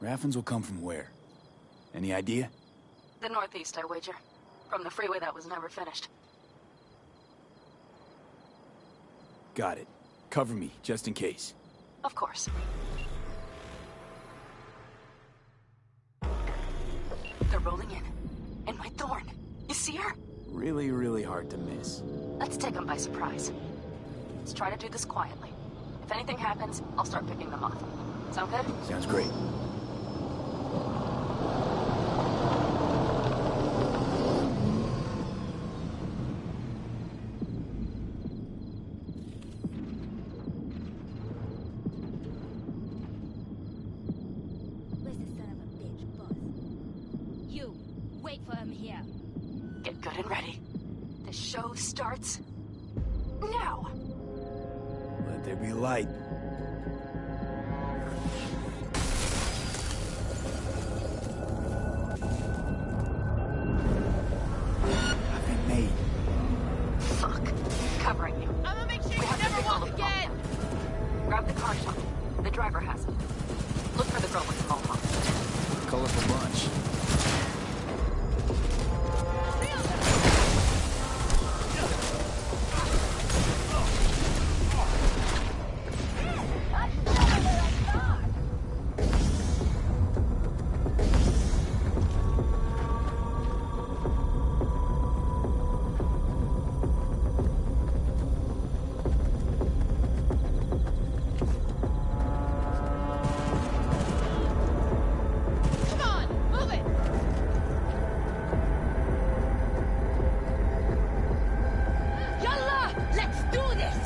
Raffens will come from where? Any idea? The northeast, I wager. From the freeway that was never finished. Got it. Cover me, just in case. Of course. They're rolling in. And my Thorn. You see her? Really, really hard to miss. Let's take them by surprise. Let's try to do this quietly. If anything happens, I'll start picking them off. Sound good? Sounds great. Where's the son of a bitch, boss? You, wait for him here. Get good and ready. The show starts now. Let there be light. Nothing made. Fuck. Covering you. I'm gonna make sure We you have to never take all walk the again! phone. Grab the car shuttle. The driver has it. Look for the girl with the mohawk. Colorful bunch. Come on, move it! Yalla! Let's do this!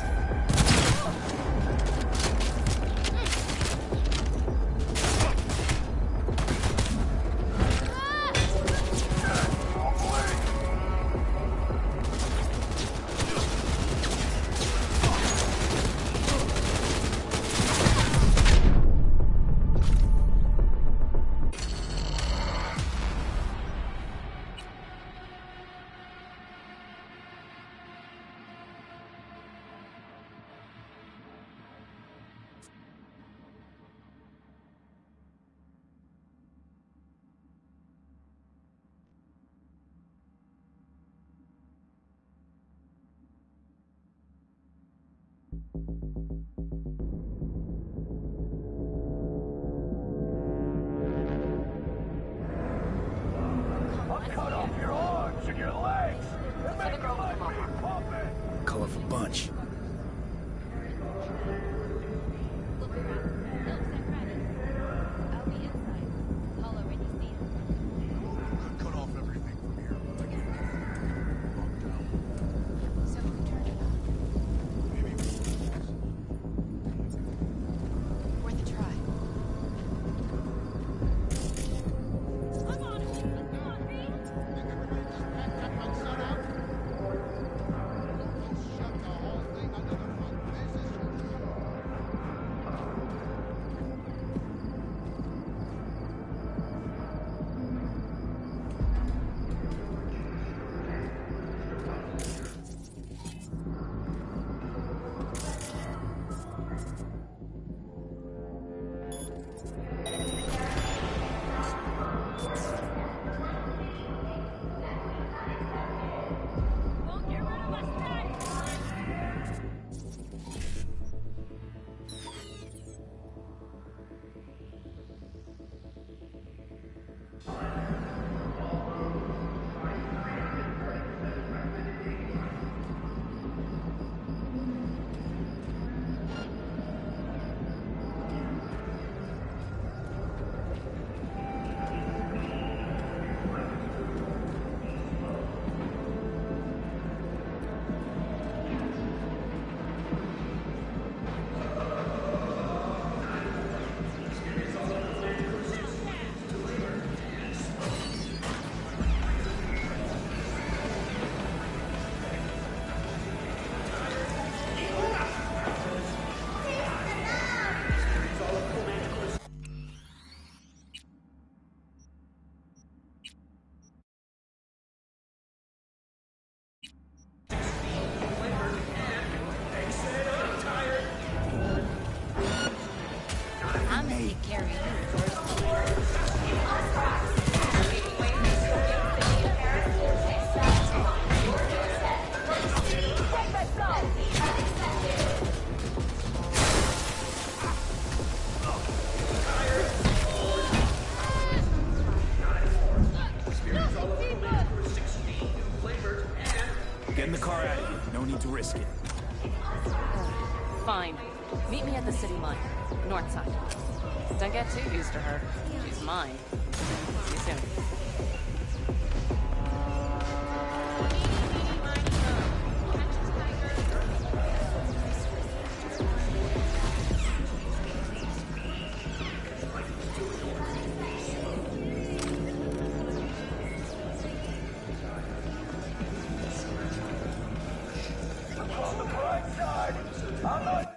Cut off your arms and your legs! Look for the girl with the mohawk. Colorful bunch. Look around. Looks like Raditz. I'll be inside. I'll already see him. Cut off everything from here. I can't lock down. Someone turn it on. Maybe Worth a try. Won't get rid of us then! risk it. Fine. Meet me at the city line. North side. Don't get too used to her. She's mine. See you soon. On the bright side, I'm not...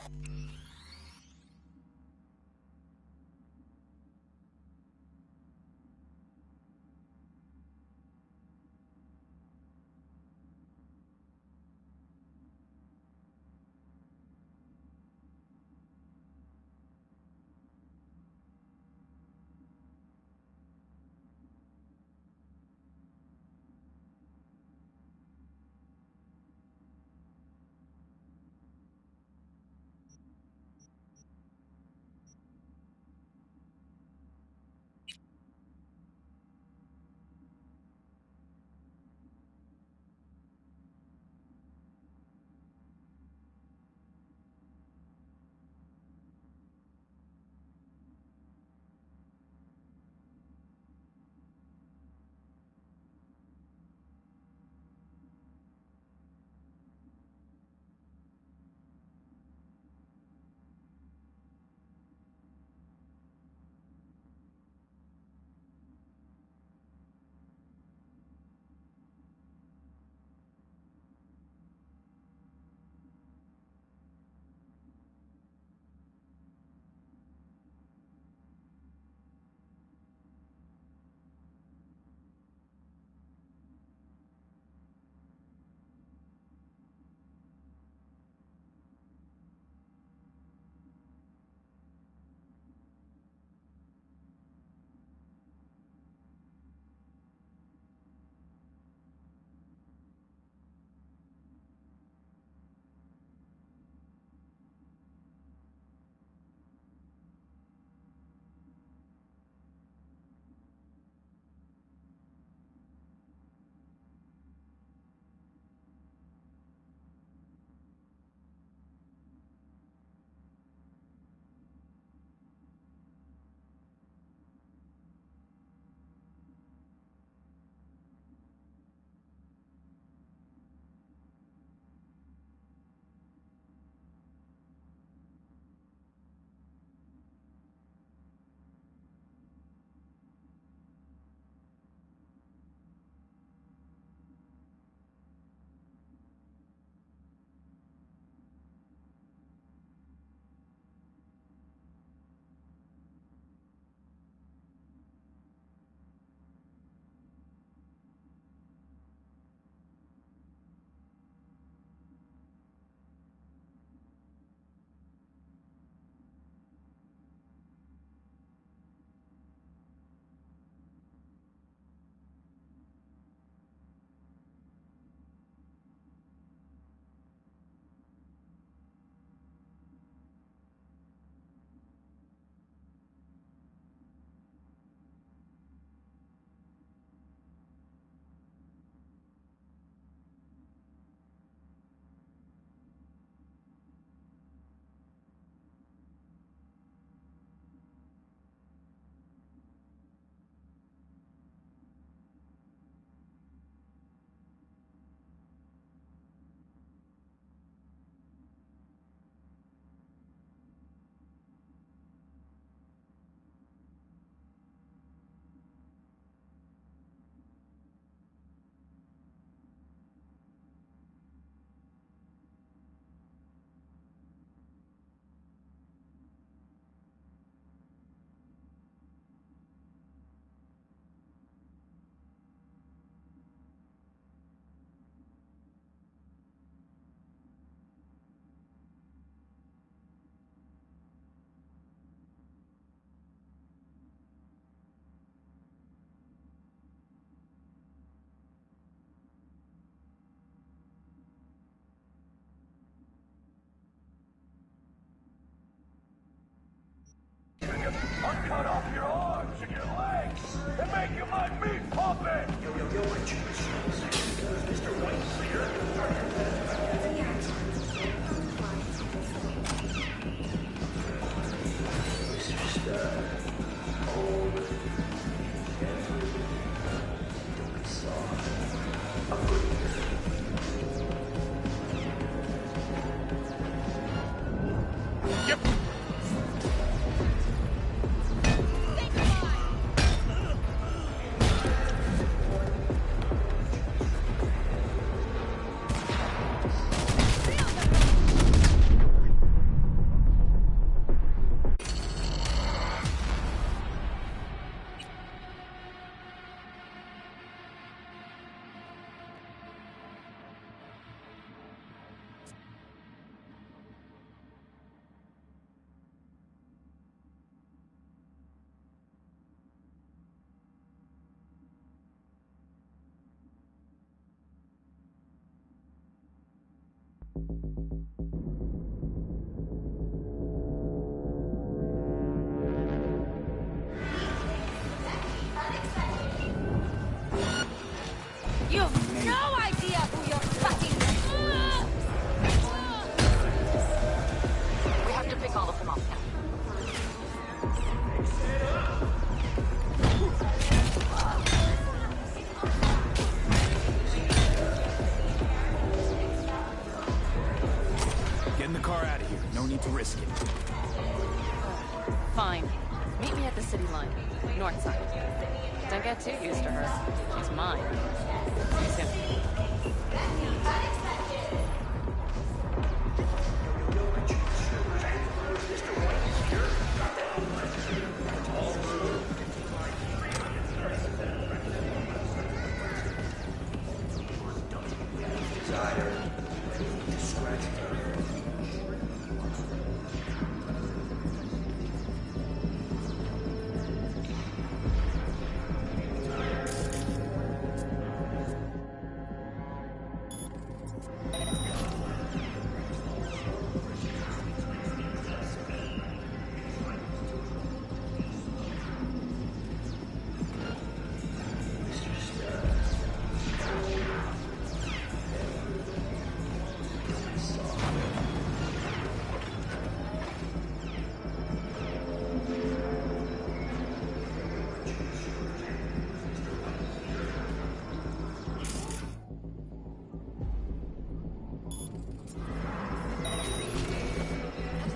You have no idea who you're fucking. We have to pick all of them off now. Get in the car out of here. No need to risk it. Fine. Meet me at the city line. North side. Don't get too used to her. She's mine. See you soon.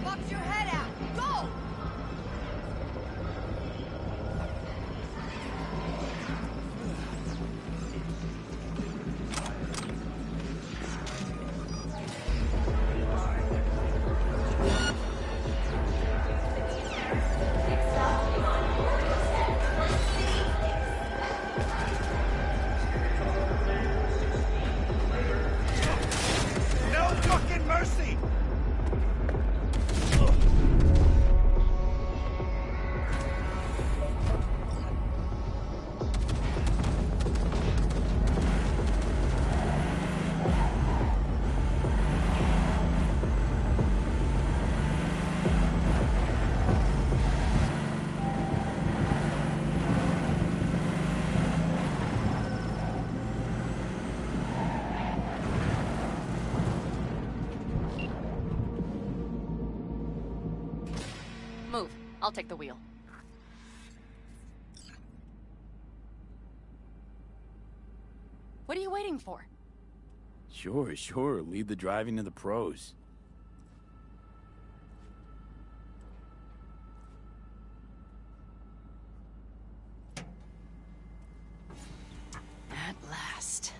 Box your head out. Go! No fucking mercy! Move. I'll take the wheel. What are you waiting for? Sure, sure. Leave the driving to the pros. At last.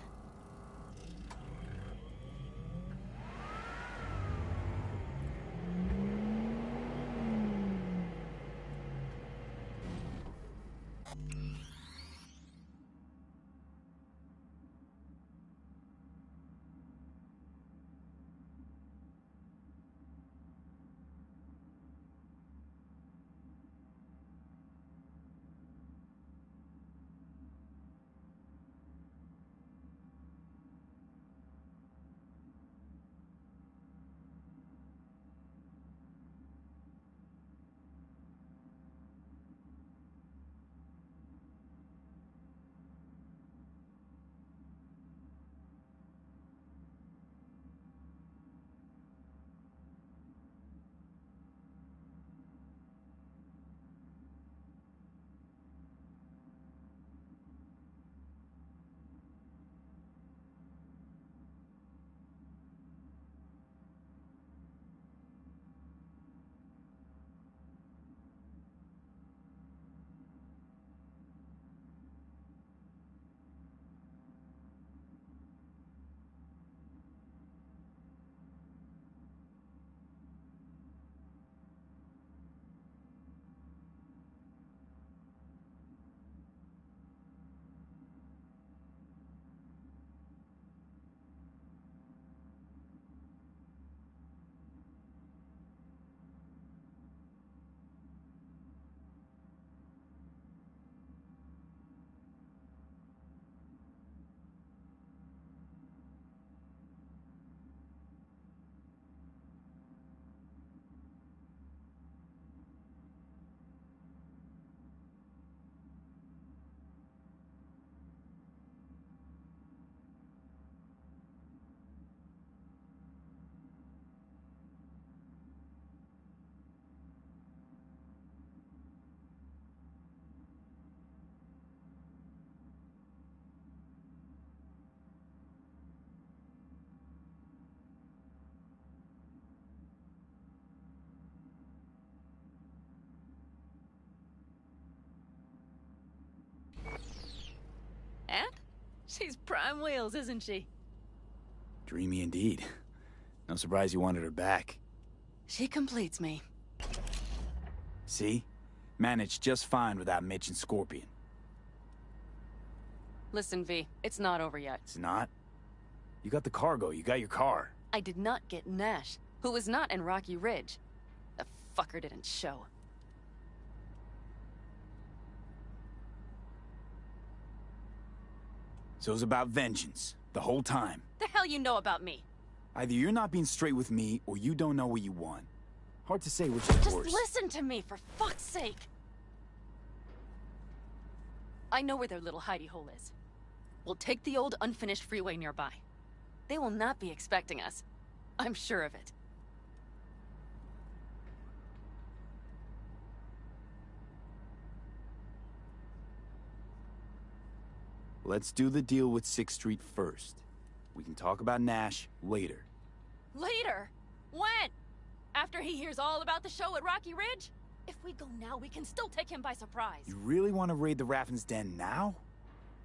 She's prime wheels, isn't she? Dreamy indeed. No surprise you wanted her back. She completes me. See? Managed just fine without Mitch and Scorpion. Listen, V, it's not over yet. It's not? You got the cargo, you got your car. I did not get Nash, who was not in Rocky Ridge. The fucker didn't show. So it was about vengeance, the whole time. The hell you know about me? Either you're not being straight with me, or you don't know what you want. Hard to say which is Just worse. listen to me, for fuck's sake! I know where their little hidey hole is. We'll take the old unfinished freeway nearby. They will not be expecting us. I'm sure of it. Let's do the deal with 6th Street first. We can talk about Nash later. Later? When? After he hears all about the show at Rocky Ridge? If we go now, we can still take him by surprise. You really want to raid the Raffin's den now?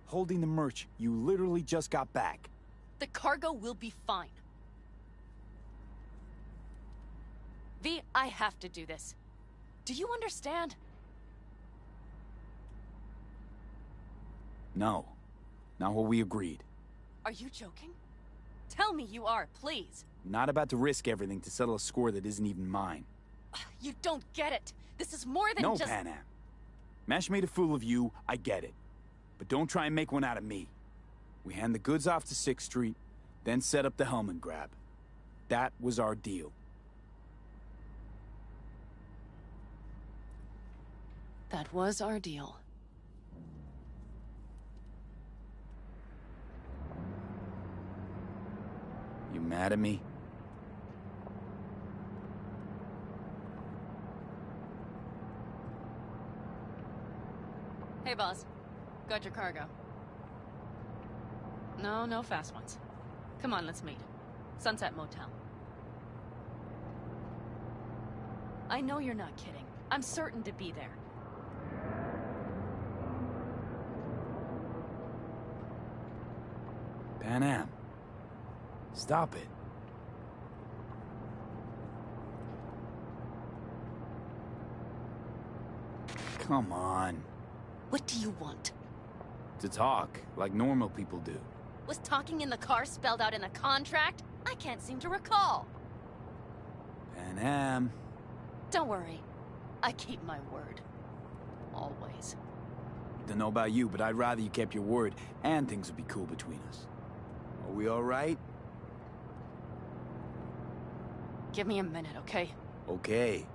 Holding the merch, you literally just got back. The cargo will be fine. V, I have to do this. Do you understand? No. Not what we agreed. Are you joking? Tell me you are, please. Not about to risk everything to settle a score that isn't even mine. You don't get it. This is more than No, just— Pan Am. Mash made a fool of you, I get it. But don't try and make one out of me. We hand the goods off to 6th Street, then set up the helmet grab. That was our deal. That was our deal. You mad at me? Hey, boss. Got your cargo. No, no fast ones. Come on, let's meet. Sunset Motel. I know you're not kidding. I'm certain to be there. Pan Am. Stop it. Come on. What do you want? To talk, like normal people do. Was talking in the car spelled out in the contract? I can't seem to recall. Pan Am. Don't worry. I keep my word. Always. Don't know about you, but I'd rather you kept your word, and things would be cool between us. Are we all right? Give me a minute, okay? Okay.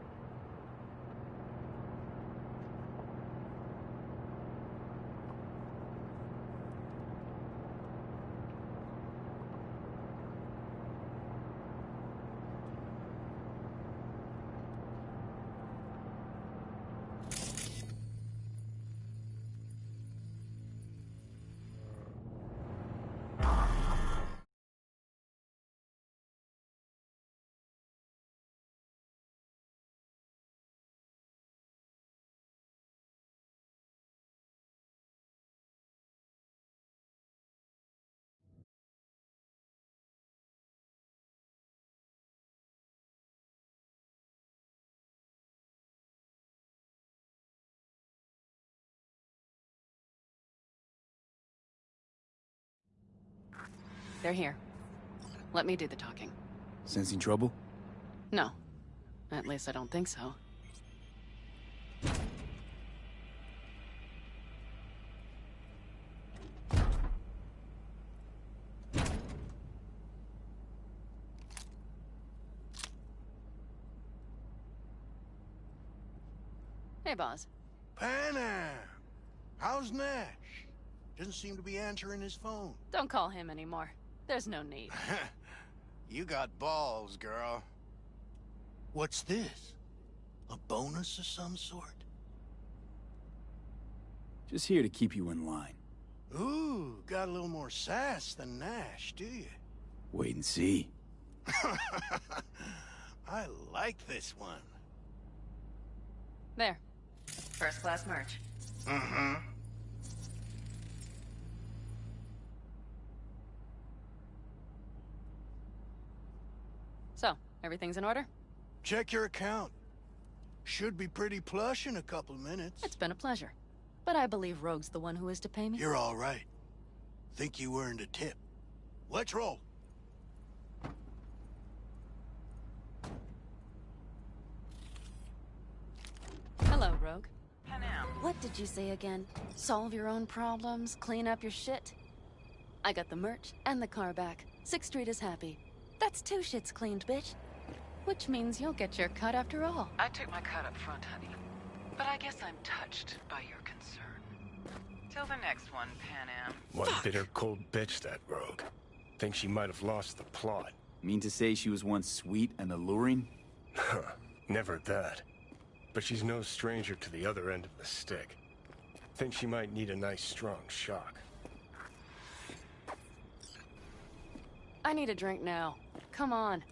They're here. Let me do the talking. Sensing trouble? No. At least I don't think so. Hey, boss. Pan Am! How's Nash? Doesn't seem to be answering his phone. Don't call him anymore. There's no need. You got balls, girl. What's this? A bonus of some sort? Just here to keep you in line. Ooh, got a little more sass than Nash, do you? Wait and see. I like this one. There. First class merch. Mm-hmm. So, everything's in order? Check your account. Should be pretty plush in a couple minutes. It's been a pleasure. But I believe Rogue's the one who is to pay me. You're all right. Think you earned a tip. Let's roll. Hello, Rogue. What did you say again? Solve your own problems, clean up your shit? I got the merch and the car back. 6th Street is happy. That's 2 shits cleaned, bitch. Which means you'll get your cut after all. I took my cut up front, honey. But I guess I'm touched by your concern. Till the next one, Pan Am. One bitter cold bitch, that Rogue. Think she might have lost the plot. Mean to say she was once sweet and alluring? Never that. But she's no stranger to the other end of the stick. Think she might need a nice strong shock. I need a drink now. Come on.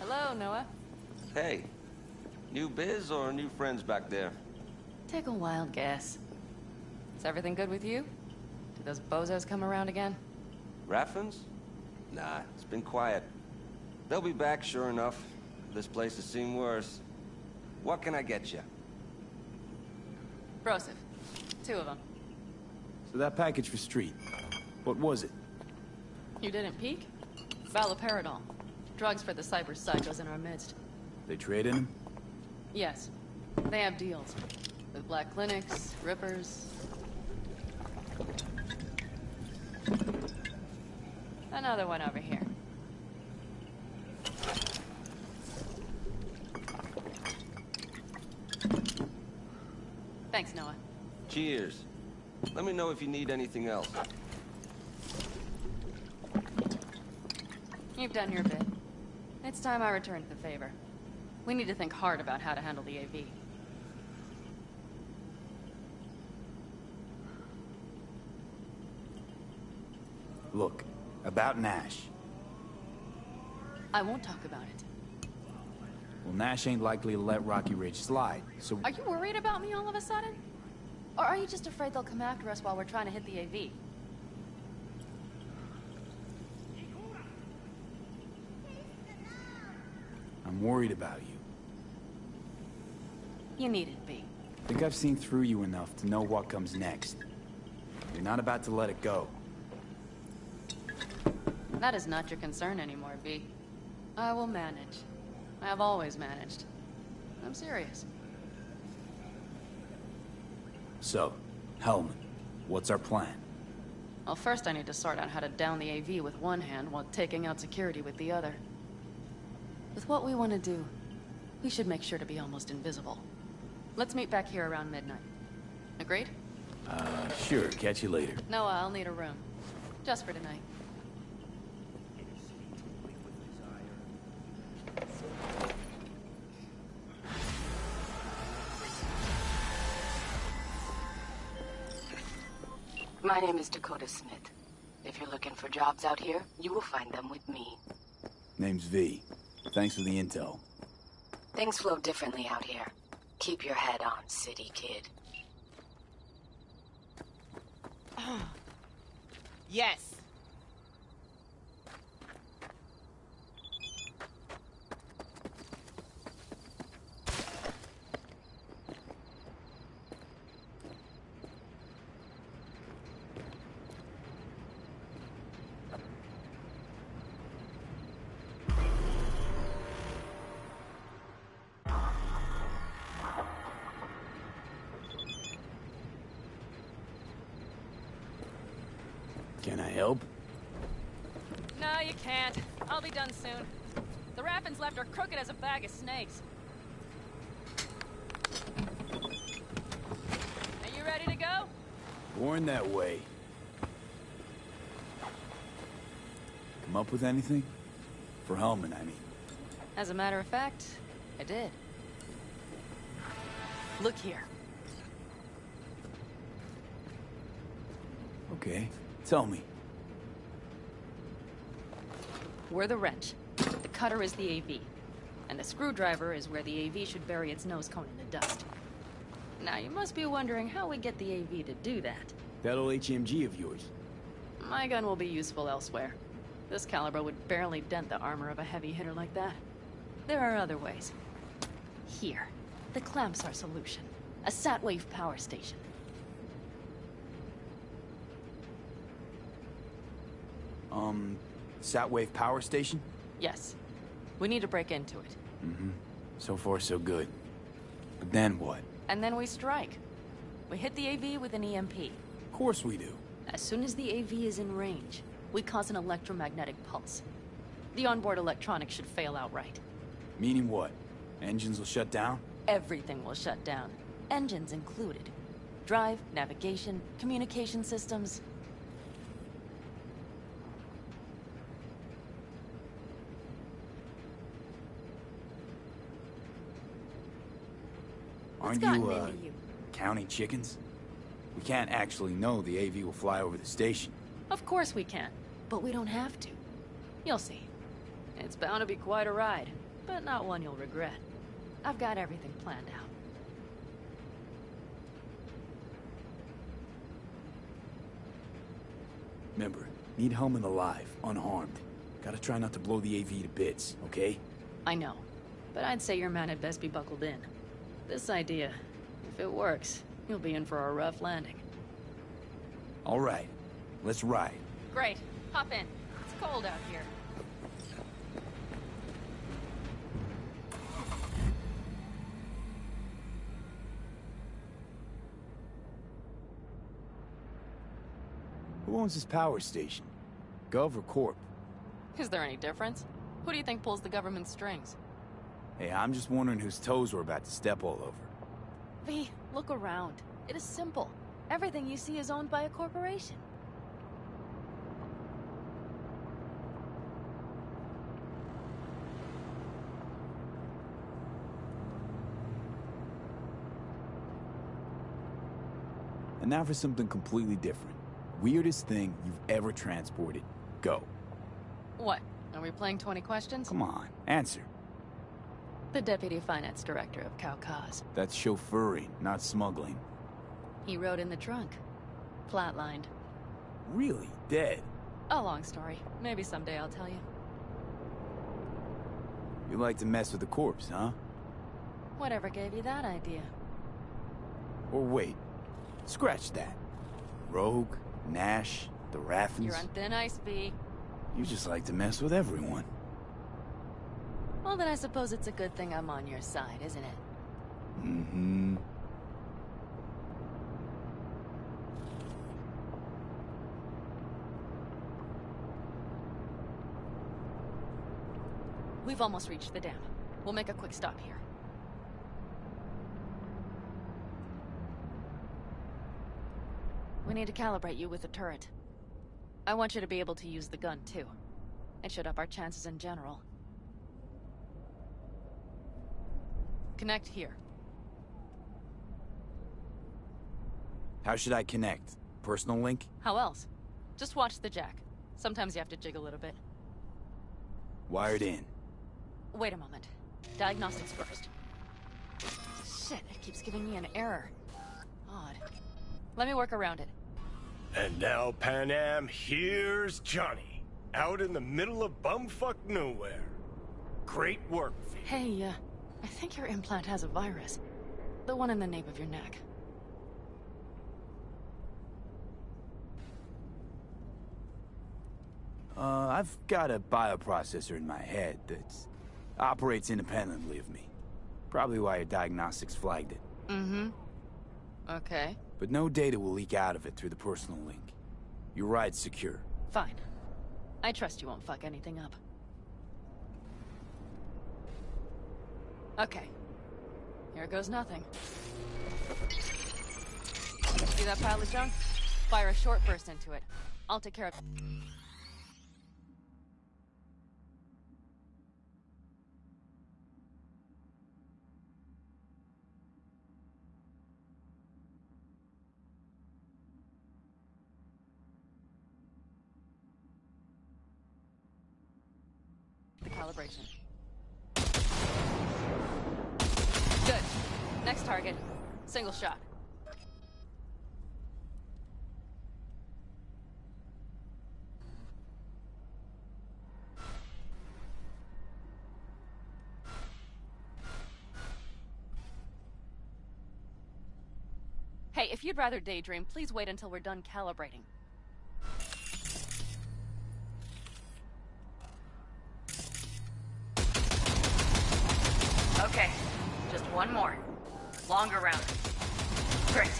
Hello, Noah. Hey, new biz or new friends back there? Take a wild guess. Is everything good with you? Did those bozos come around again? Raffins? Nah, it's been quiet. They'll be back, sure enough. This place has seen worse. What can I get you? Broseph. 2 of them. So that package for Street, what was it? You didn't peek? Valoperidol. Drugs for the cyber psychos in our midst. They traded him? Yes. They have deals. With black clinics, rippers. Another one over here. Thanks, Noah. Cheers. Let me know if you need anything else. You've done your bit. It's time I returned the favor. We need to think hard about how to handle the AV. Look, about Nash. I won't talk about it. Well, Nash ain't likely to let Rocky Ridge slide, so... Are you worried about me all of a sudden? Or are you just afraid they'll come after us while we're trying to hit the AV? I'm worried about you. You needn't be. I think I've seen through you enough to know what comes next. You're not about to let it go. That is not your concern anymore, V. I will manage. I have always managed. I'm serious. So, Hellman, what's our plan? Well, first I need to sort out how to down the AV with one hand while taking out security with the other. With what we want to do, we should make sure to be almost invisible. Let's meet back here around midnight. Agreed? Sure, catch you later. Noah, I'll need a room. Just for tonight. My name is Dakota Smith. If you're looking for jobs out here, you will find them with me. Name's V. Thanks for the intel. Things flow differently out here. Keep your head on, city kid. Yes. Can I help? No, you can't. I'll be done soon. The Raffins left are crooked as a bag of snakes. Are you ready to go? Born that way. Come up with anything? For Hellman, I mean. As a matter of fact, I did. Look here. Okay, tell me. We're the wrench. The cutter is the AV. And the screwdriver is where the AV should bury its nose cone in the dust. Now, you must be wondering how we get the AV to do that. That old HMG of yours. My gun will be useful elsewhere. This caliber would barely dent the armor of a heavy hitter like that. There are other ways. Here. The clamp's our solution. A sat-wave power station. Sat-wave power station? Yes. We need to break into it. Mm-hmm. So far, so good. But then what? And then we strike. We hit the AV with an EMP. Of course we do. As soon as the AV is in range, we cause an electromagnetic pulse. The onboard electronics should fail outright. Meaning what? Engines will shut down? Everything will shut down. Engines included. Drive, navigation, communication systems. Aren't you, counting chickens? We can't actually know the AV will fly over the station. Of course we can, but we don't have to. You'll see. It's bound to be quite a ride, but not one you'll regret. I've got everything planned out. Remember, need Hellman alive, unharmed. Gotta try not to blow the AV to bits, okay? I know, but I'd say your man had best be buckled in. This idea, if it works, you'll be in for a rough landing. All right, let's ride. Great. Hop in. It's cold out here. Who owns this power station? Gov or Corp? Is there any difference? Who do you think pulls the government's strings? Hey, I'm just wondering whose toes we're about to step all over. V, look around. It is simple. Everything you see is owned by a corporation. And now for something completely different. Weirdest thing you've ever transported. Go. What? Are we playing 20 questions? Come on, answer. The Deputy Finance Director of Kaukaz. That's chauffeuring, not smuggling. He rode in the trunk. Flatlined. Really? Dead? A long story. Maybe someday I'll tell you. You like to mess with the corpse, huh? Whatever gave you that idea? Or wait, scratch that. Rogue, Nash, the Raffins. You're on thin ice, V. You just like to mess with everyone. Well, then I suppose it's a good thing I'm on your side, isn't it? Mm-hmm. We've almost reached the dam. We'll make a quick stop here. We need to calibrate you with the turret. I want you to be able to use the gun, too. It should up our chances in general. Connect here. How should I connect? Personal link? How else? Just watch the jack. Sometimes you have to jig a little bit. Wired in. Wait a moment. Diagnostics first. Shit, it keeps giving me an error. Odd. Let me work around it. And now, Pan Am, here's Johnny. Out in the middle of bumfuck nowhere. Great work, V. Hey, I think your implant has a virus. The one in the nape of your neck. I've got a bioprocessor in my head that operates independently of me. Probably why your diagnostics flagged it. Mm-hmm. Okay. But no data will leak out of it through the personal link. Your ride's secure. Fine. I trust you won't fuck anything up. Okay. Here goes nothing. See that pile of junk? Fire a short burst into it. I'll take care of... the calibration. Good. Next target. Single shot. Hey, if you'd rather daydream, please wait until we're done calibrating. Okay, just one more. Longer round. Great.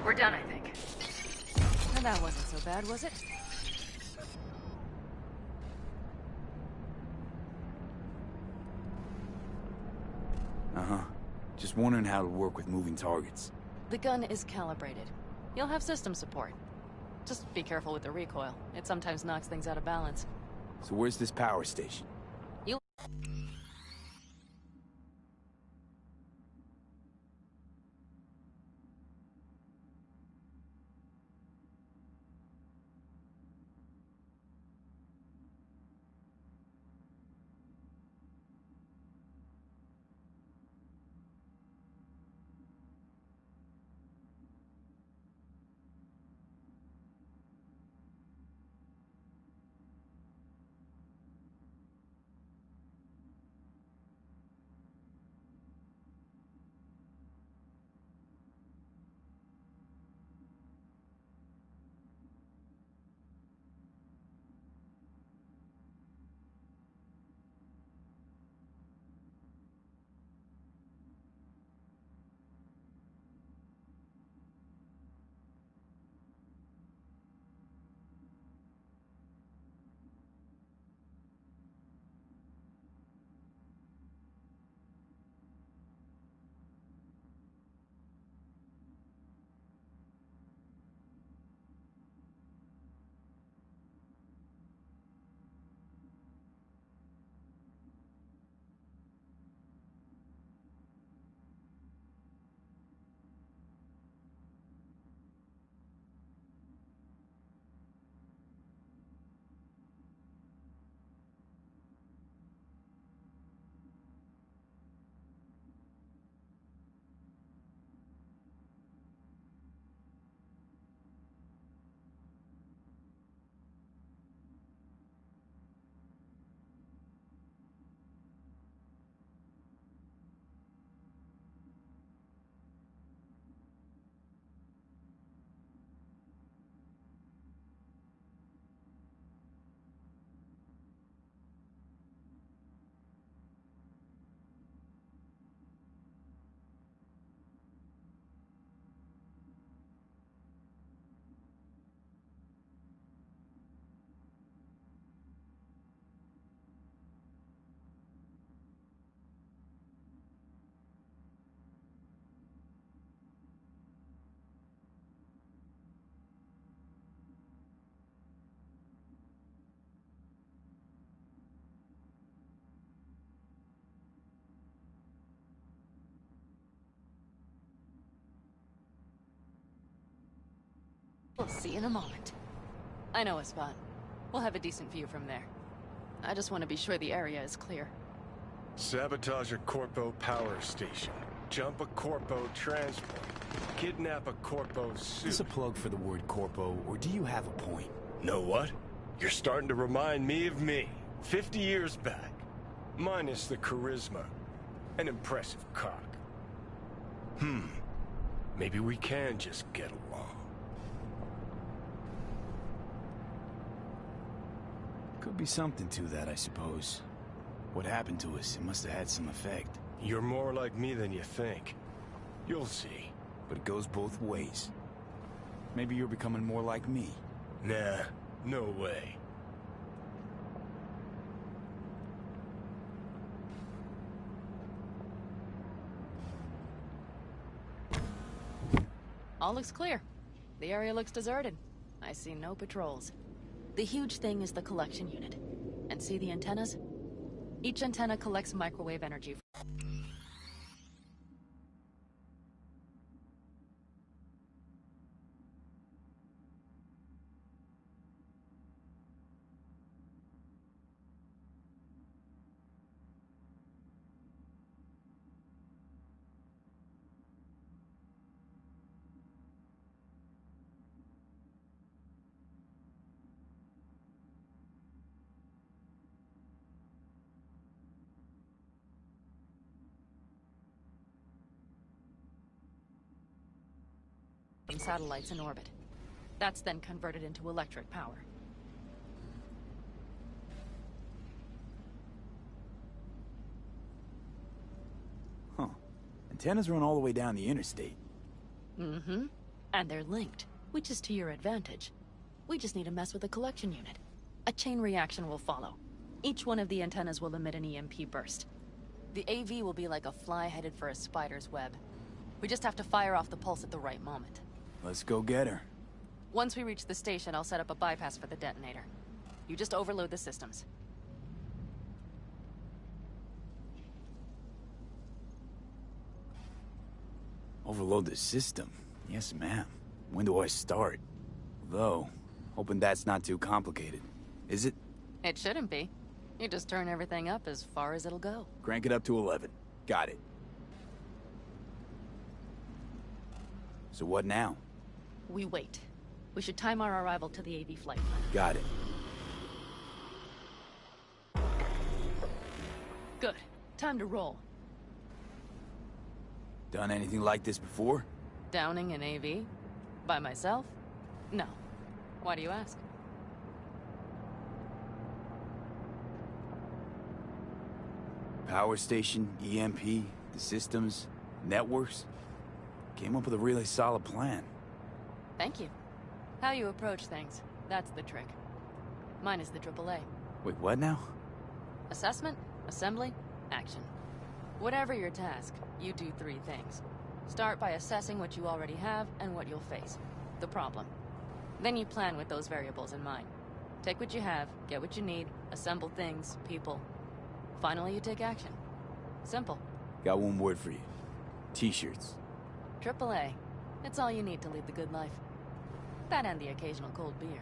We're done, I think. Well, that wasn't so bad, was it? Uh-huh. Just wondering how to work with moving targets. The gun is calibrated. You'll have system support. Just be careful with the recoil. It sometimes knocks things out of balance. So where's this power station? You... We'll see in a moment. I know a spot. We'll have a decent view from there. I just want to be sure the area is clear. Sabotage a Corpo power station. Jump a Corpo transport. Kidnap a Corpo Is suit. this a plug for the word corpo, or do you have a point? Know what? You're starting to remind me of me. 50 years back. Minus the charisma. An impressive cock. Maybe we can just get along. Could be something to that, I suppose. What happened to us, it must have had some effect. You're more like me than you think. You'll see. But it goes both ways. Maybe you're becoming more like me. Nah, no way. All looks clear. The area looks deserted. I see no patrols. The huge thing is the collection unit. And see the antennas? Each antenna collects microwave energy. Satellites in orbit. That's then converted into electric power. Huh. Antennas run all the way down the interstate. Mm-hmm. And they're linked, which is to your advantage. We just need to mess with the collection unit. A chain reaction will follow. Each one of the antennas will emit an EMP burst. The AV will be like a fly headed for a spider's web. We just have to fire off the pulse at the right moment. Let's go get her. Once we reach the station, I'll set up a bypass for the detonator. You just overload the systems. Overload the system? Yes, ma'am. When do I start? Though, hoping that's not too complicated. Is it? It shouldn't be. You just turn everything up as far as it'll go. Crank it up to 11. Got it. So what now? We wait. We should time our arrival to the AV flight plan. Got it. Good. Time to roll. Done anything like this before? Downing an AV? By myself? No. Why do you ask? Power station, EMP, the systems, networks. Came up with a really solid plan. Thank you. How you approach things, that's the trick. Mine is the AAA. Wait, what now? Assessment, assembly, action. Whatever your task, you do 3 things. Start by assessing what you already have and what you'll face. The problem. Then you plan with those variables in mind. Take what you have, get what you need, assemble things, people. Finally, you take action. Simple. Got one word for you. T-shirts. AAA. It's all you need to lead the good life. That and the occasional cold beer.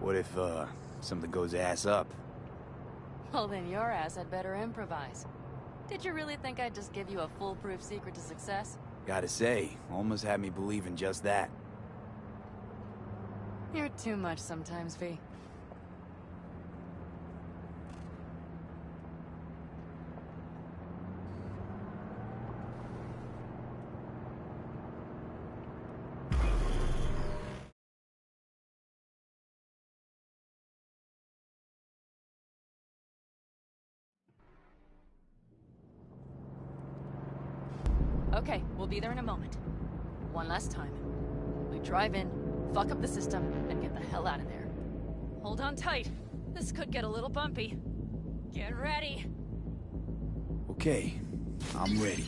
What if, something goes ass up? Well, then your ass had better improvise. Did you really think I'd just give you a foolproof secret to success? Gotta say, almost had me believe in just that. You're too much sometimes, V. Okay, we'll be there in a moment. One last time. We drive in, fuck up the system, and get the hell out of there. Hold on tight. This could get a little bumpy. Get ready. Okay, I'm ready.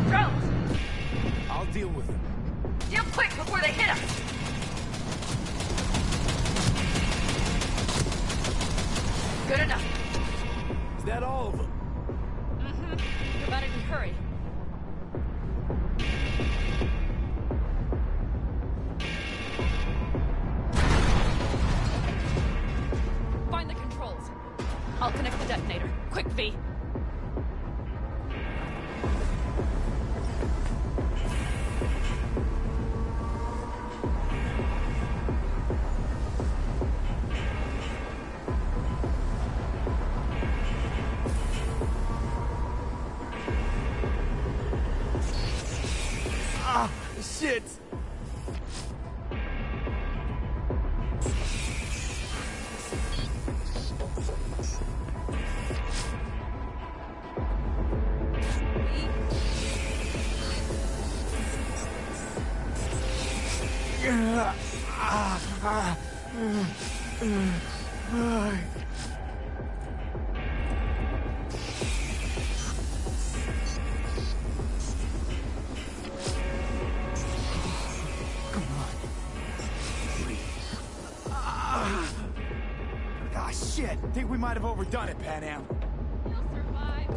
Drones! I'll deal with them. Deal quick before they hit us! Good enough. Is that all of them? Mm-hmm. You better hurry. Find the controls. I'll connect the detonator. Quick, V. Ah, shit! Ah, shit! Think we might have overdone it, Pan Am. You'll survive.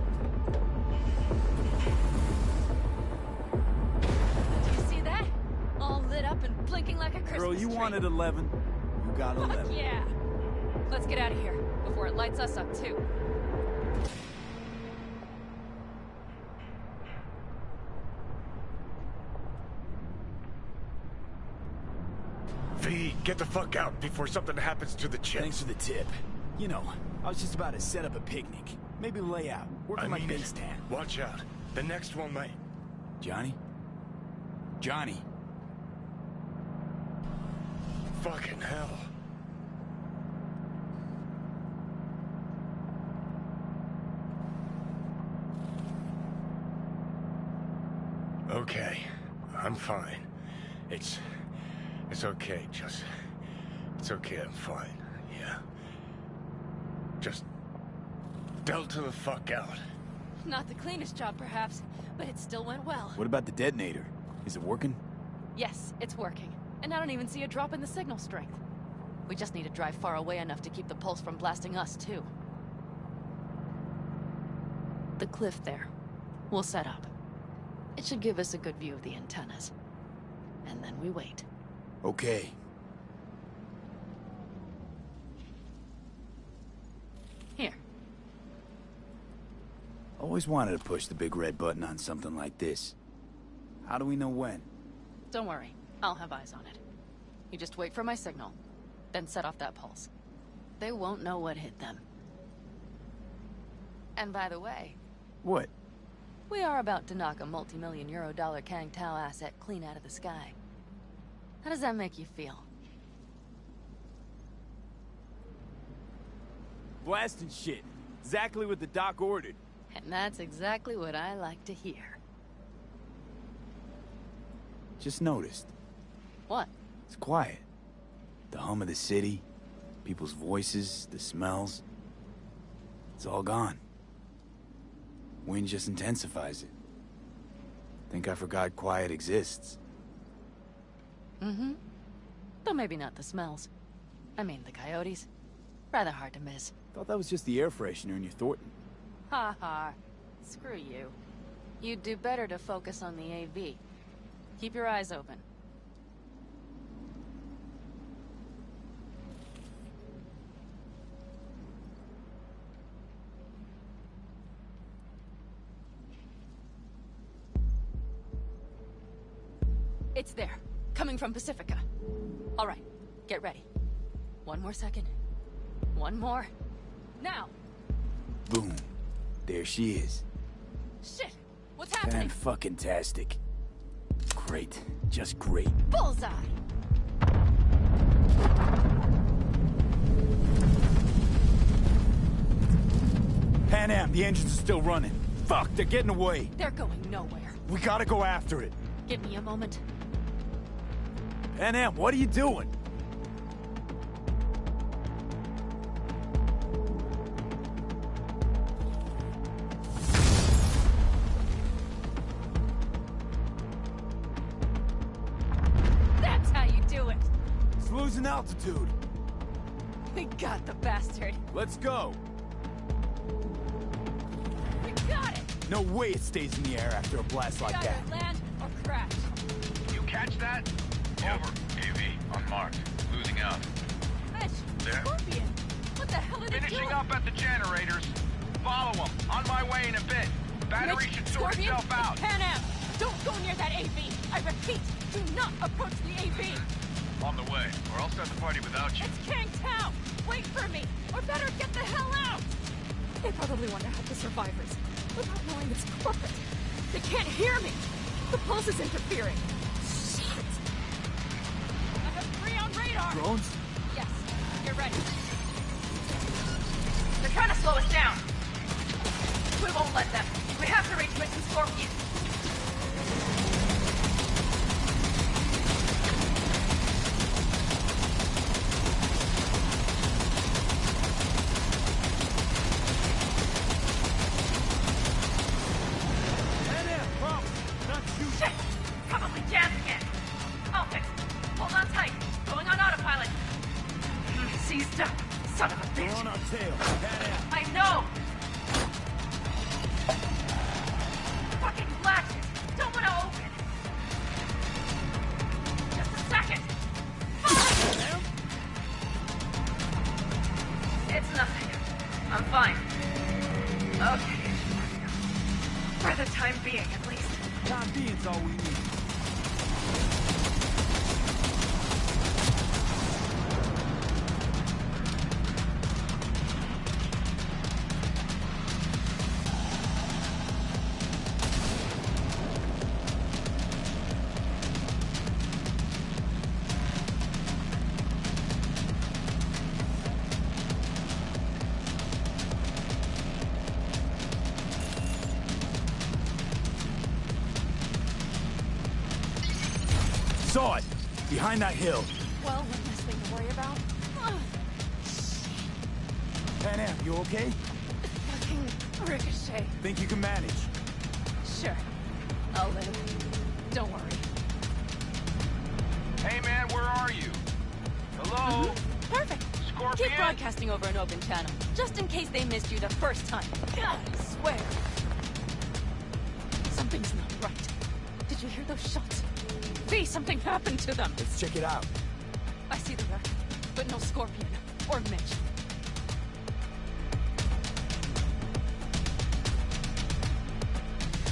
Do you see that? All lit up and blinking like a Christmas Girl, you tree. wanted 11. You got 11. Fuck yeah! Let's get out of here before it lights us up too. V, get the fuck out before something happens to the chip. Thanks for the tip. You know, I was just about to set up a picnic. Maybe lay out. Work on my base tan. Watch out. The next one might... Johnny? Johnny? Fucking hell. Okay, I'm fine. It's okay, just... It's okay, I'm fine, yeah. Just... Delta the fuck out. Not the cleanest job, perhaps, but it still went well. What about the detonator? Is it working? Yes, it's working. And I don't even see a drop in the signal strength. We just need to drive far away enough to keep the pulse from blasting us, too. The cliff there. We'll set up. It should give us a good view of the antennas. And then we wait. Okay. Here. Always wanted to push the big red button on something like this. How do we know when? Don't worry. I'll have eyes on it. You just wait for my signal, then set off that pulse. They won't know what hit them. And by the way... What? We are about to knock a multi-million euro-dollar Kang Tao asset clean out of the sky. How does that make you feel? Blasting shit. Exactly what the doc ordered. And that's exactly what I like to hear. Just noticed. What? It's quiet. The hum of the city, people's voices, the smells. It's all gone. Wind just intensifies it. Think I forgot quiet exists. Mm-hmm. Though maybe not the smells. I mean, the coyotes. Rather hard to miss. Thought that was just the air freshener in your Thornton. Ha ha. Screw you. You'd do better to focus on the AV. Keep your eyes open. It's there. Coming from Pacifica. All right. Get ready. One more second. One more. Now! Boom. There she is. Shit! What's happening? Fan-fucking-tastic. Great. Just great. Bullseye! Pan Am, the engines are still running. Fuck, they're getting away. They're going nowhere. We gotta go after it. Give me a moment. Pan Am, what are you doing? That's how you do it! It's losing altitude. We got the bastard. Let's go. We got it! No way it stays in the air after a blast like Either that. land or crash. You catch that? Over. AV, unmarked. Losing out. Mitch, There. Scorpion! What the hell are they Finishing doing? up at the generators. Follow them. On my way in a bit. Battery Mitch, should sort Scorpion, itself out. it's Pan Am! Don't go near that AV! I repeat, do not approach the AV! On the way, or I'll start the party without you. It's Kang Tao! Wait for me! Or better get the hell out! They probably want to help the survivors, without knowing it's corporate. They can't hear me! The pulse is interfering. Shit! I have 3 on radar! Drones? Yes, you're ready. They're trying to slow us down. We won't let them. We have to reach Mitch and Scorpion. Son of a We're bitch! on our tail. Head out. I know! Fucking latches! Don't want to open! Just a second! It's nothing. I'm fine. Okay. For the time being, at least. Time being's all we need. Saw it! Behind that hill. Well, one less thing to worry about. Pan Am, you okay? Fucking ricochet. Think you can manage? Sure. I'll live. Don't worry. Hey man, where are you? Hello? Perfect. Scorpion? Keep broadcasting over an open channel, just in case they missed you the first time. I swear. Something's not right. Did you hear those shots? V, something happened to them. Let's check it out. I see the wreck, but no Scorpion or Mitch.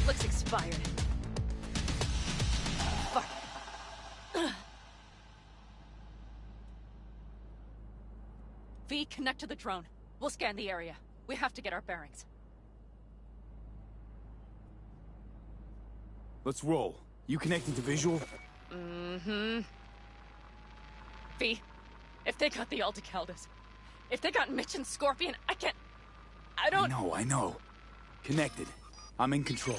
Looks expired. Fuck. V, connect to the drone. We'll scan the area. We have to get our bearings. Let's roll. You connecting to visual? Mm-hmm. V, if they got the Aldecaldos, if they got Mitch and Scorpion, I don't... I know. Connected. I'm in control.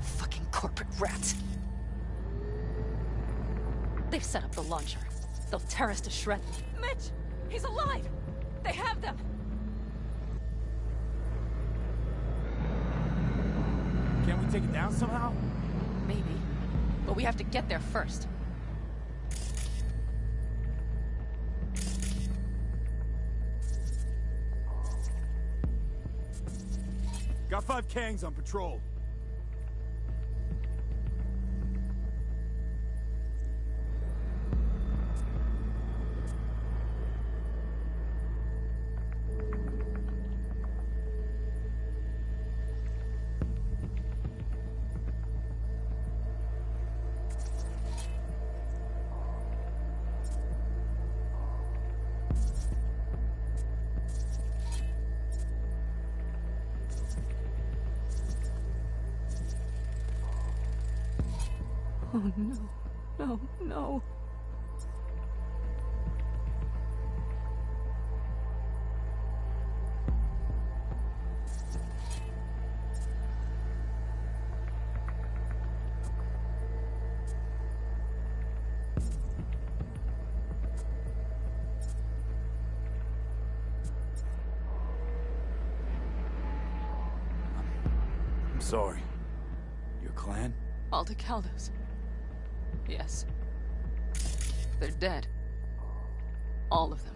Fucking corporate rats. They've set up the launcher. They'll tear us to shreds. Mitch! He's alive! They have them! Can't we take it down somehow? Maybe. But we have to get there first. Got 5 Kangs on patrol. Oh no. No, no. I'm sorry. Your clan? Aldecaldos. Yes. They're dead. All of them.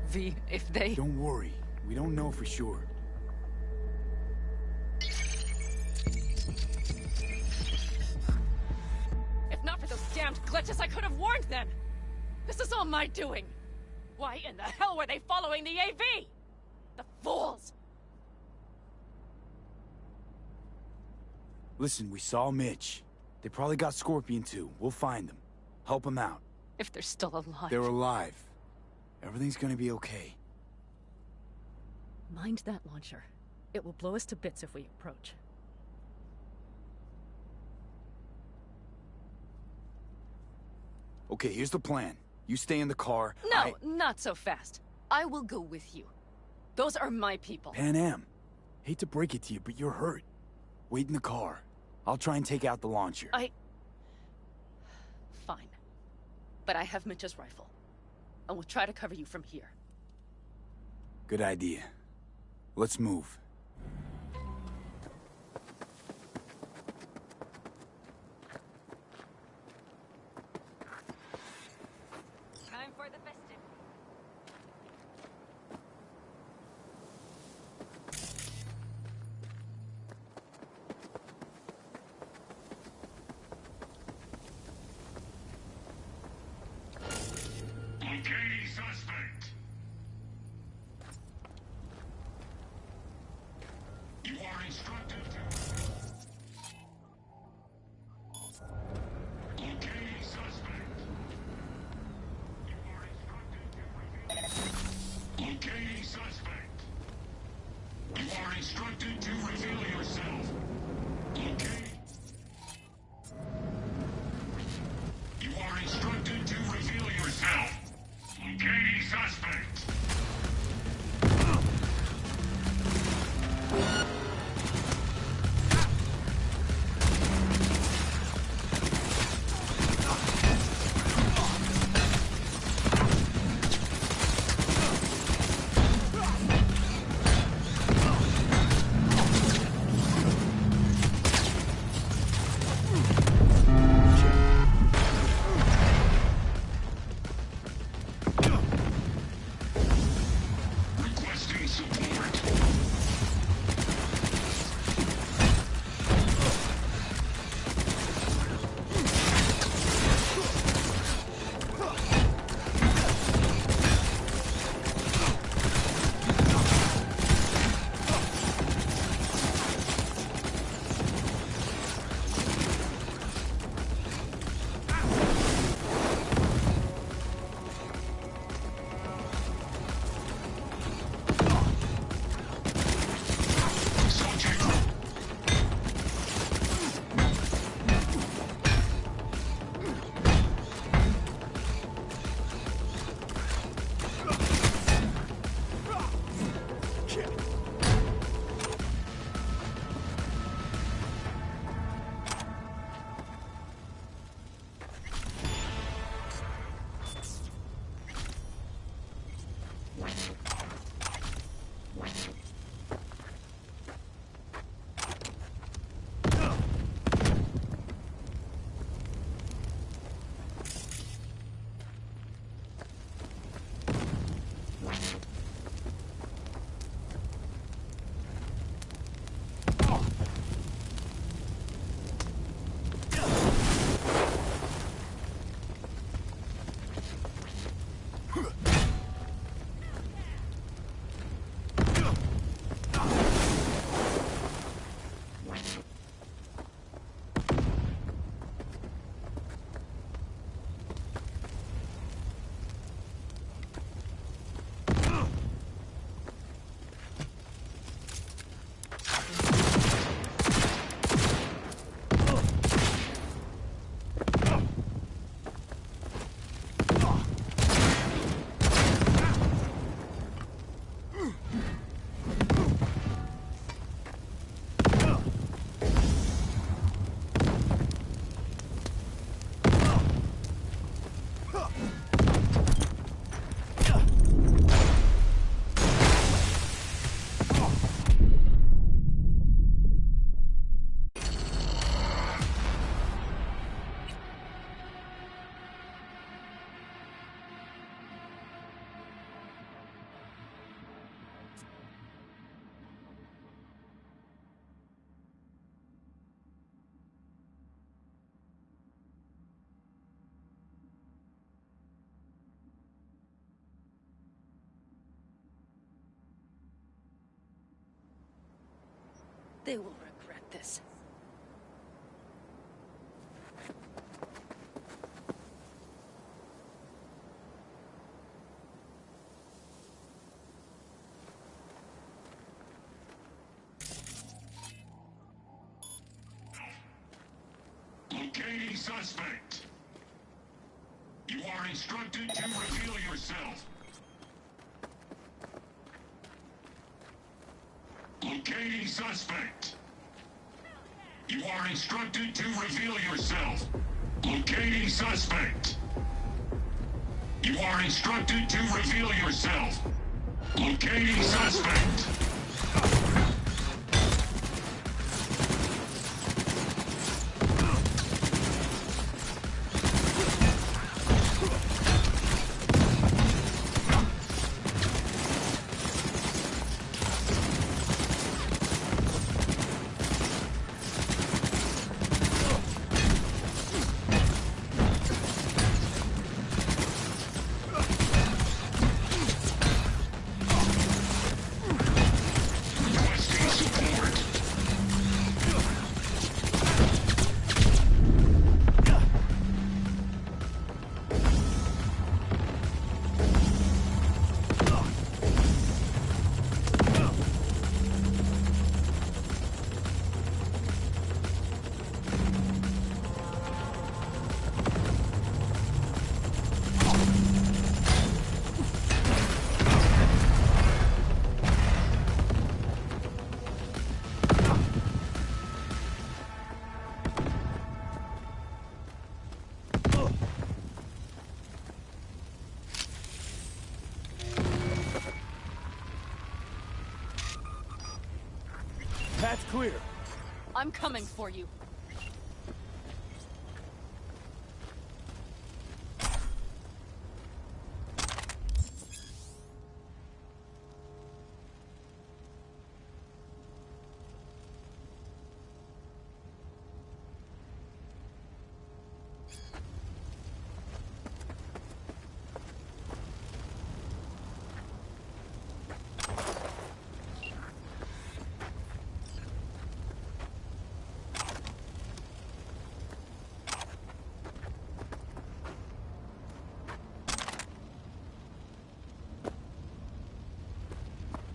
V, if they... Don't worry. We don't know for sure. If not for those damned glitches, I could have warned them! This is all my doing! Why in the hell were they following the AV? The fools! Listen, we saw Mitch. They probably got Scorpion too. We'll find them. Help them out. If they're still alive. They're alive. Everything's gonna be okay. Mind that launcher. It will blow us to bits if we approach. Okay, here's the plan. You stay in the car. No, not so fast. I will go with you. Those are my people. Pan Am. Hate to break it to you, but you're hurt. Wait in the car. I'll try and take out the launcher. Fine. But I have Mitch's rifle. And we'll try to cover you from here. Good idea. Let's move. Time for the festive. Locating suspect. You are instructed to... Locating suspect. You are instructed to reveal... Locating suspect. You are instructed to reveal yourself. Locate... You are instructed to reveal yourself. Locating suspect. Requesting support. Subject. They will regret this. suspect. You are instructed to reveal yourself. Locating suspect. You are instructed to reveal yourself. Locating suspect. You are instructed to reveal yourself. Locating suspect. Path's clear. I'm coming for you.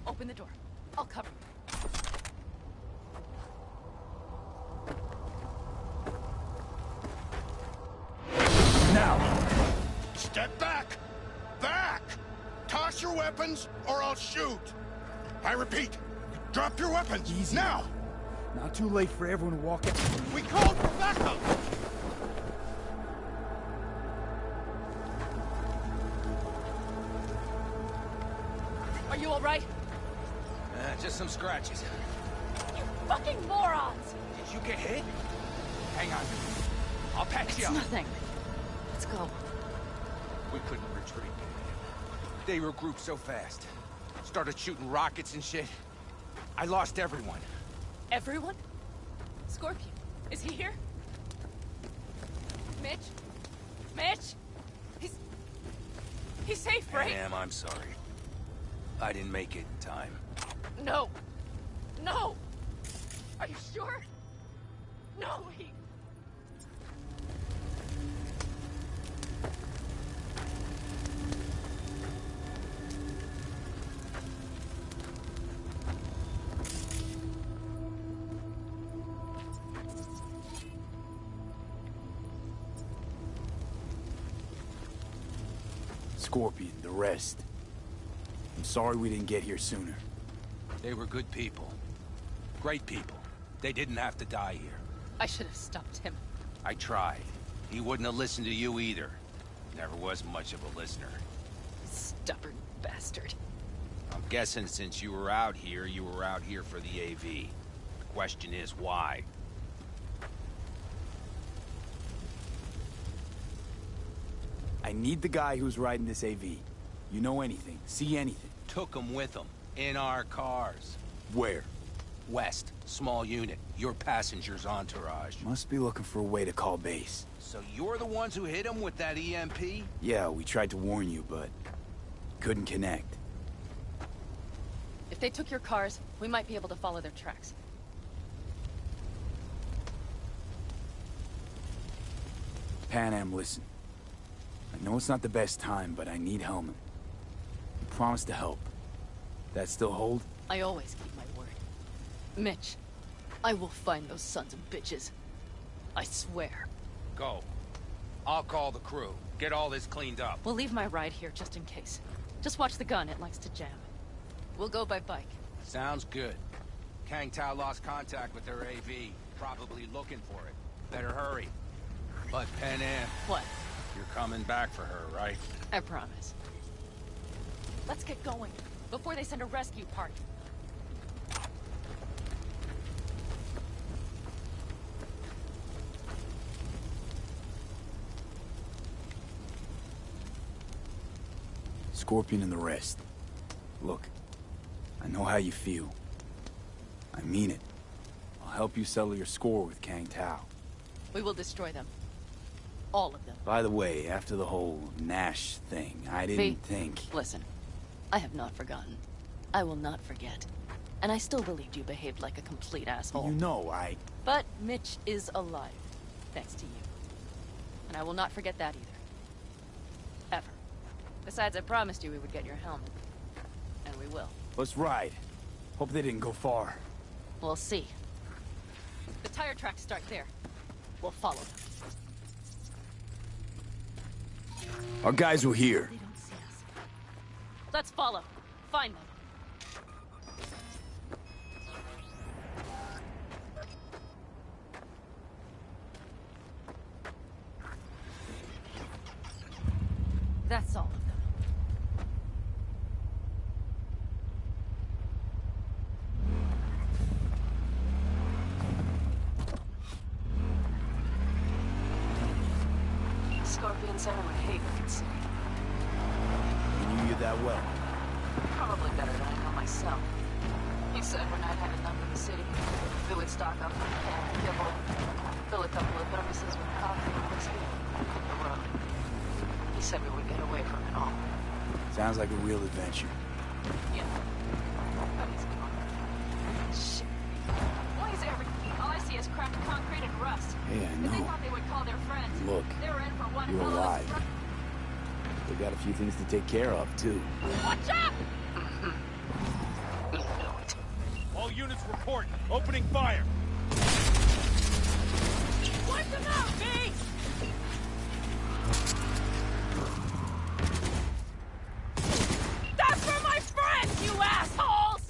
Open the door. I'll cover you. Now! Step back! Back! Toss your weapons, or I'll shoot! I repeat, drop your weapons! Easy. Now! Not too late for everyone to walk out. We called for backup! Are you all right? Just some scratches. You fucking morons! Did you get hit? Hang on. I'll patch you It's up. nothing. Let's go. We couldn't retreat. They regrouped so fast. Started shooting rockets and shit. I lost everyone. Everyone? Scorpion, is he here? Mitch? Mitch? He's safe, right? Ma'am, I'm sorry. I didn't make it in time. No. No! Are you sure? No, he... Scorpion, the rest. I'm sorry we didn't get here sooner. They were good people. Great people. They didn't have to die here. I should have stopped him. I tried. He wouldn't have listened to you either. Never was much of a listener. Stubborn bastard. I'm guessing since you were out here for the AV. The question is, why? I need the guy who's riding this AV. You know anything, see anything. Took him with him. In our cars. Where? West. Small unit. Your passenger's entourage. Must be looking for a way to call base. So you're the ones who hit him with that EMP? Yeah, we tried to warn you, but couldn't connect. If they took your cars, we might be able to follow their tracks. Pan Am, listen. I know it's not the best time, but I need Hellman. You promised to help. That still hold? I always keep my word. Mitch, I will find those sons of bitches. I swear. Go. I'll call the crew. Get all this cleaned up. We'll leave my ride here just in case. Just watch the gun, it likes to jam. We'll go by bike. Sounds good. Kang Tao lost contact with their AV. Probably looking for it. Better hurry. But Pan Am... What? You're coming back for her, right? I promise. Let's get going, before they send a rescue party. Scorpion and the rest. Look, I know how you feel. I mean it. I'll help you settle your score with Kang Tao. We will destroy them. All of them. By the way, after the whole Nash thing, I didn't think... Listen, I have not forgotten. I will not forget. And I still believed you behaved like a complete asshole. You know, I... But Mitch is alive, thanks to you. And I will not forget that either. Ever. Besides, I promised you we would get your helmet. And we will. Let's ride. Hope they didn't go far. We'll see. The tire tracks start there. We'll follow them. Our guys were here. They don't see us. Let's follow. Find them. That's all of them. Scorpion said I would hate Wicked City. He knew you that well. Probably better than I know myself. He said when I'd had enough of the city, we would stock up on canned kibble, fill a couple of thermoses with coffee and whiskey, and hit the road. He said we would get away from it all. Sounds like a real adventure. Yeah. But he's gone. Shit. Why is everything? All I see is cracked concrete and rust. Hey, I If they know. thought they would call their friends. Look, They were in for one you're hell of a alive. stru- We got a few things to take care of, too. Watch out! You know it. All units report. Opening fire. Wipe them out, V! That's for my friends, you assholes!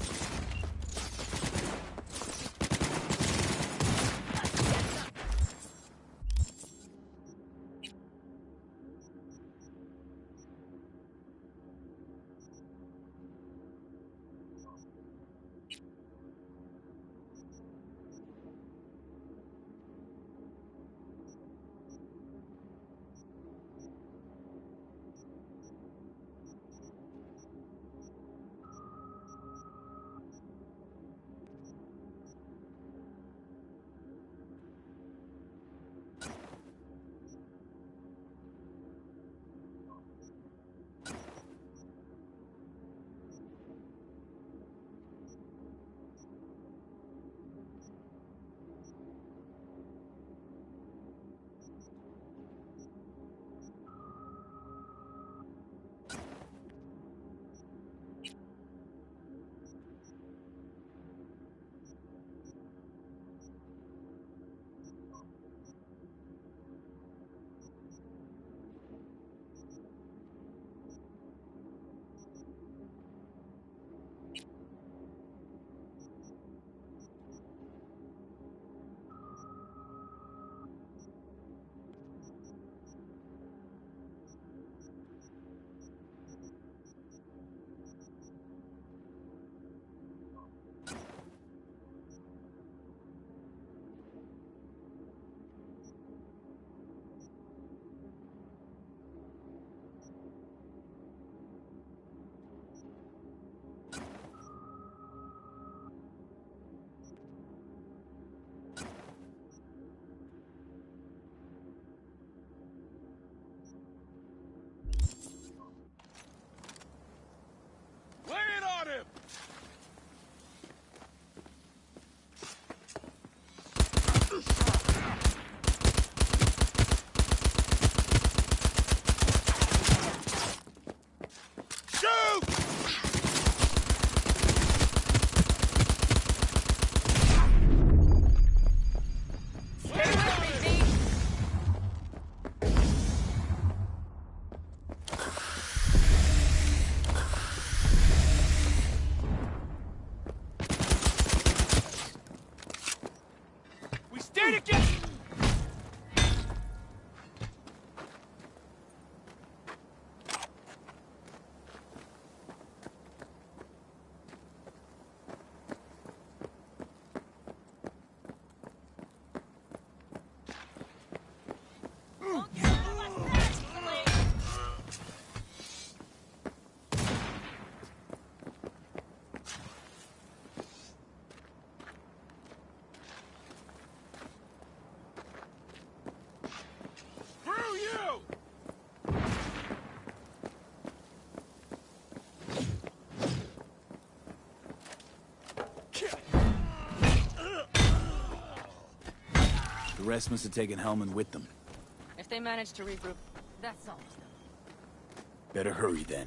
rest must have taken Hellman with them. If they manage to regroup, that's all. Better hurry then.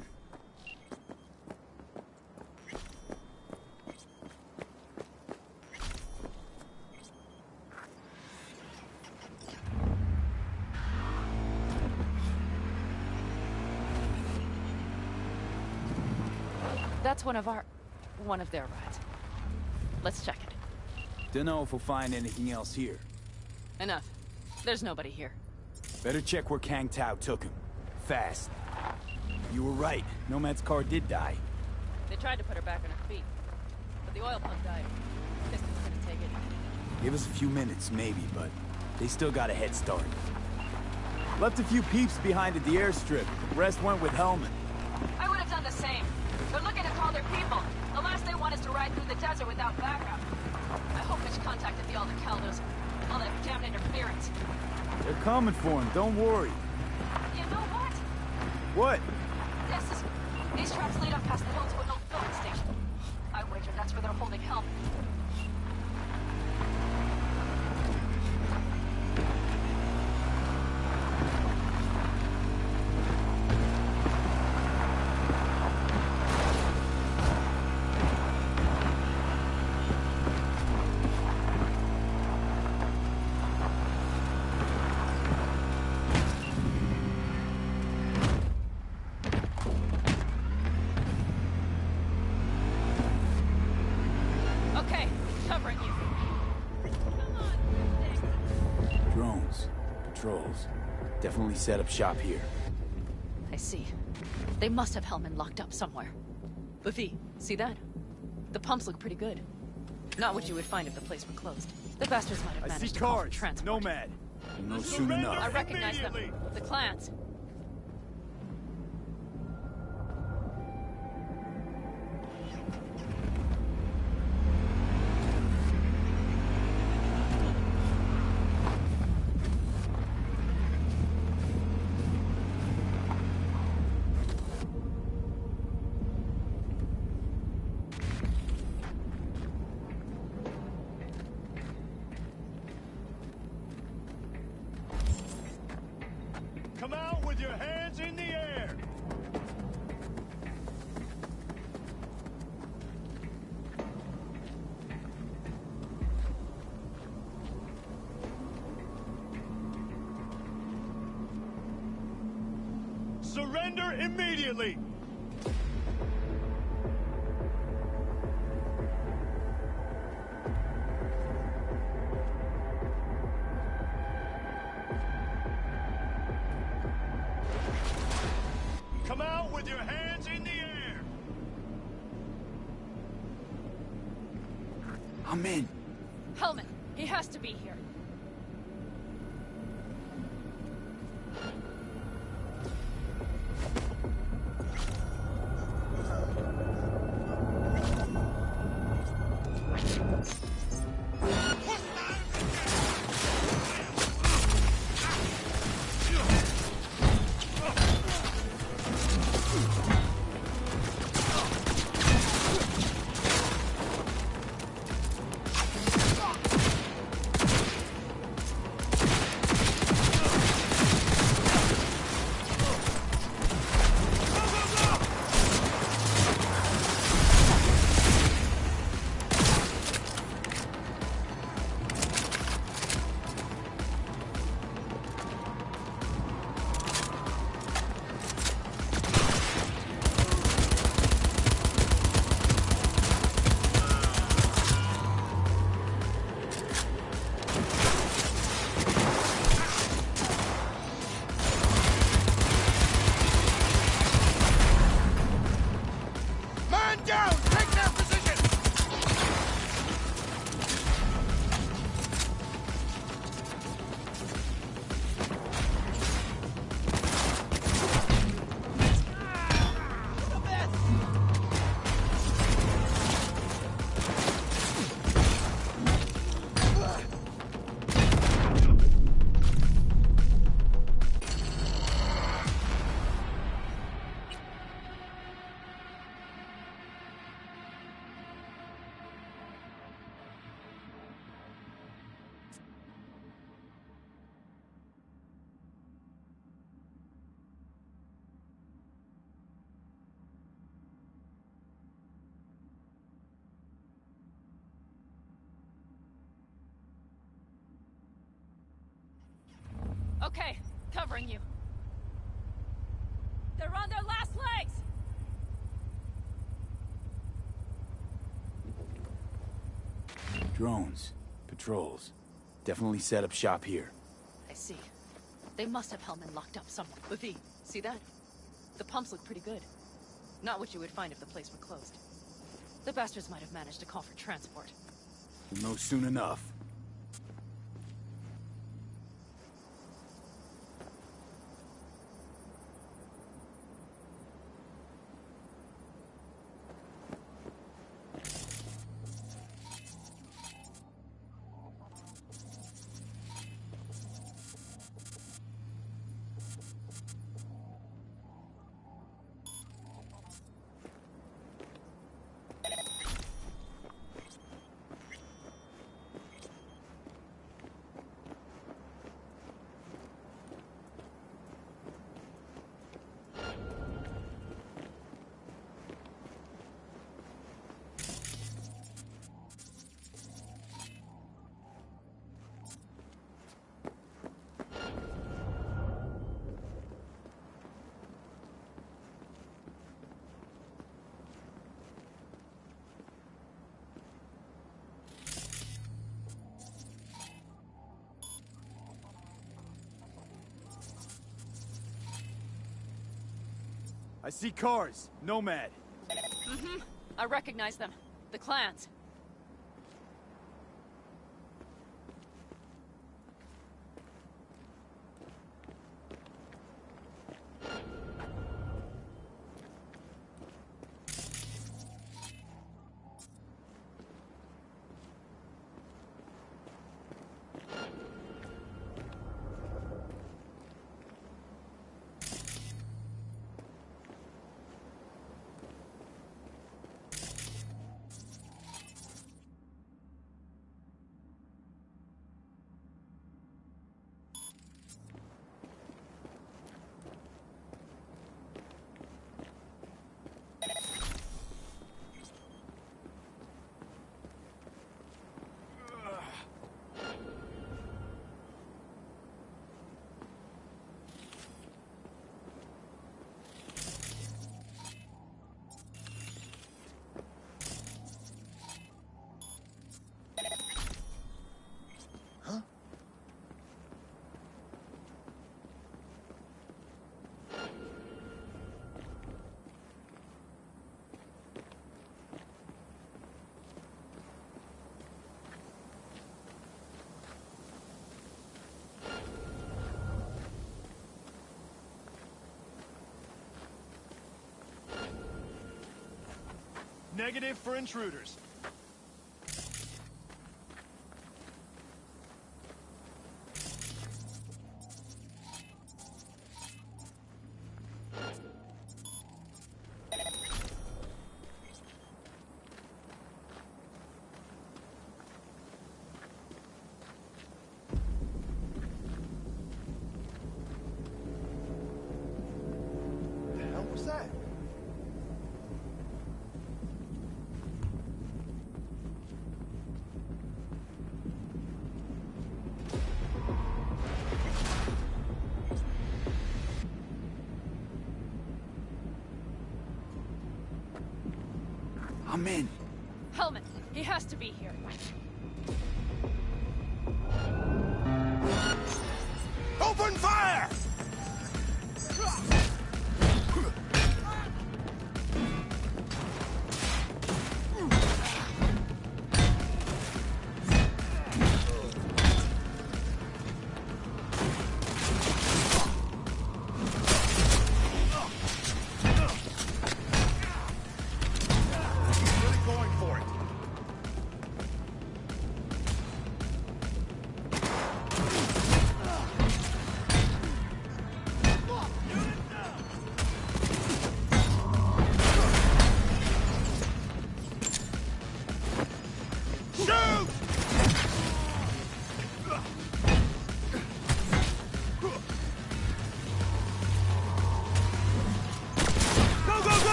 That's one of their rides. Let's check it. Dunno if we'll find anything else here. Enough. There's nobody here. Better check where Kang Tao took him. Fast. You were right. Nomad's car did die. They tried to put her back on her feet, but the oil pump died. Pistons couldn't take it. Give us a few minutes, maybe, but they still got a head start. Left a few peeps behind at the airstrip. The rest went with Hellman. I would have done the same. They're looking to call their people. The last they want is to ride through the desert without backup. I hope Mitch contacted the Alder Caldos. All that damn interference. They're coming for him, don't worry. You know what? What? These tracks lead up past the hill to an old filling station. I wager that's where they're holding Helm. Definitely set up shop here. I see. They must have Hellman locked up somewhere. Buffy, see that? The pumps look pretty good. Not what you would find if the place were closed. The bastards might have managed to call for transport. Nomad. We'll know soon enough. I recognize them. The clans. Come out with your hands in the air! Surrender immediately! Come out with your hands in the air! I'm in. Hellman, he has to be here. Okay, covering you. They're on their last legs! Drones. Patrols. Definitely set up shop here. I see. They must have Hellman locked up somewhere. Levi, see that? The pumps look pretty good. Not what you would find if the place were closed. The bastards might have managed to call for transport. We'll know soon enough. I see cars. Nomad. Mm-hmm. I recognize them. The clans. Negative for intruders. The hell was that? I'm in. Hellman, he has to be here. Open fire!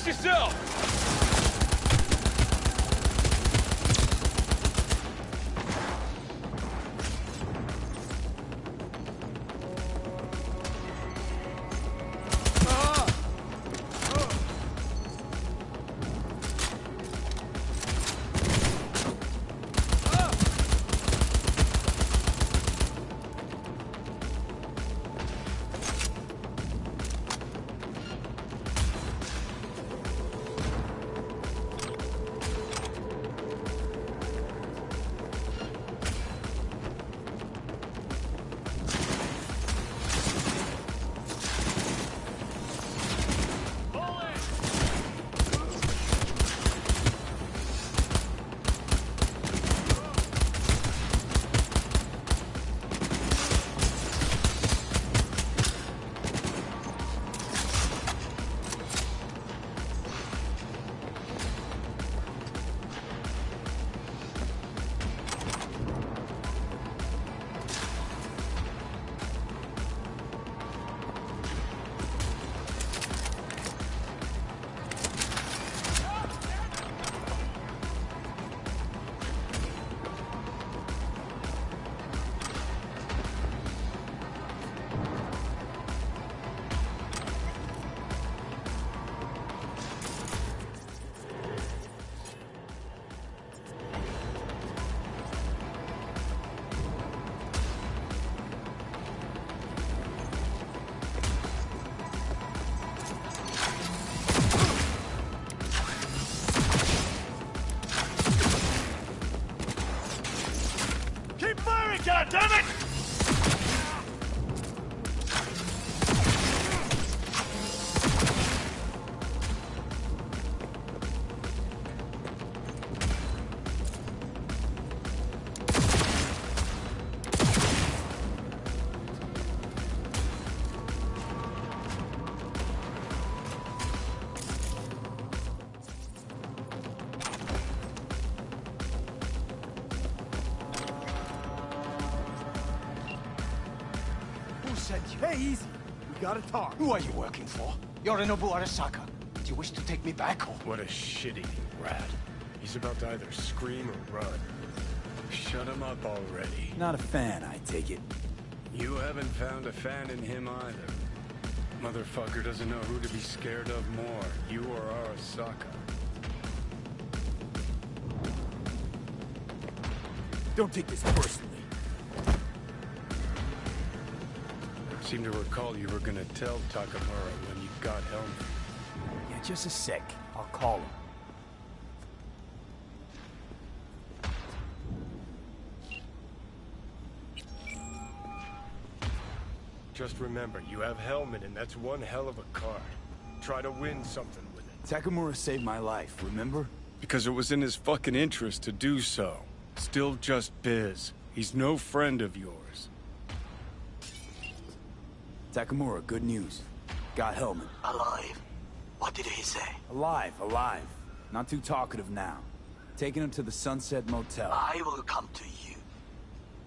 Brace yourself! God damn it! Hey, easy. We gotta talk. Who are you working for? Yorinobu Arasaka. Do you wish to take me back or... What a shit-eating rat. He's about to either scream or run. Shut him up already. Not a fan, I take it. You haven't found a fan in him either. Motherfucker doesn't know who to be scared of more, you or Arasaka. Don't take this personally. Seem to recall you were gonna tell Takamura when you got Helmet. Yeah, just a sec. I'll call him. Just remember, you have Helmet, and that's one hell of a card. Try to win something with it. Takamura saved my life, remember? Because it was in his fucking interest to do so. Still just biz. He's no friend of yours. Takamura, good news. Got Hellman. Alive. What did he say? Alive, alive. Not too talkative now. Taking him to the Sunset Motel. I will come to you.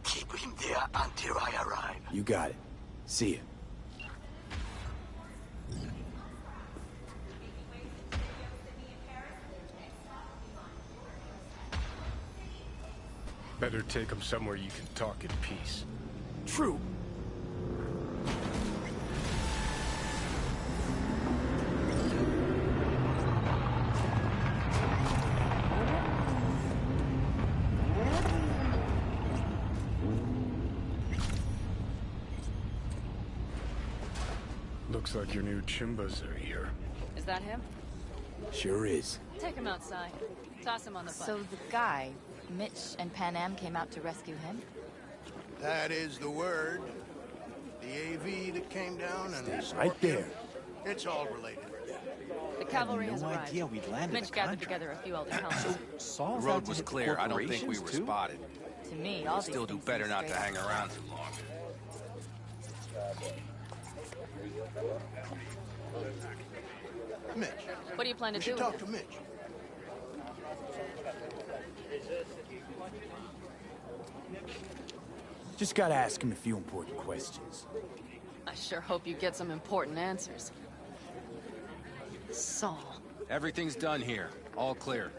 Keep him there until I arrive. You got it. See ya. Better take him somewhere you can talk in peace. True. Looks like your new Chimbas are here. Is that him? Sure is. Take him outside. Toss him on the bus. So the guy, Mitch and Pan Am came out to rescue him? That is the word. The AV that came down and... Stay right there. It's all related. The cavalry has No arrived. idea we'd landed Mitch a gathered contract. together a few elder helmets. The road was clear. I don't think we were spotted. To me, all We'll these still do things better seem not to straight hang up. around too long. Mitch. What do you plan to We do should with talk it? to Mitch. Just gotta ask him a few important questions. I sure hope you get some important answers. Saul, Everything's done here. All clear.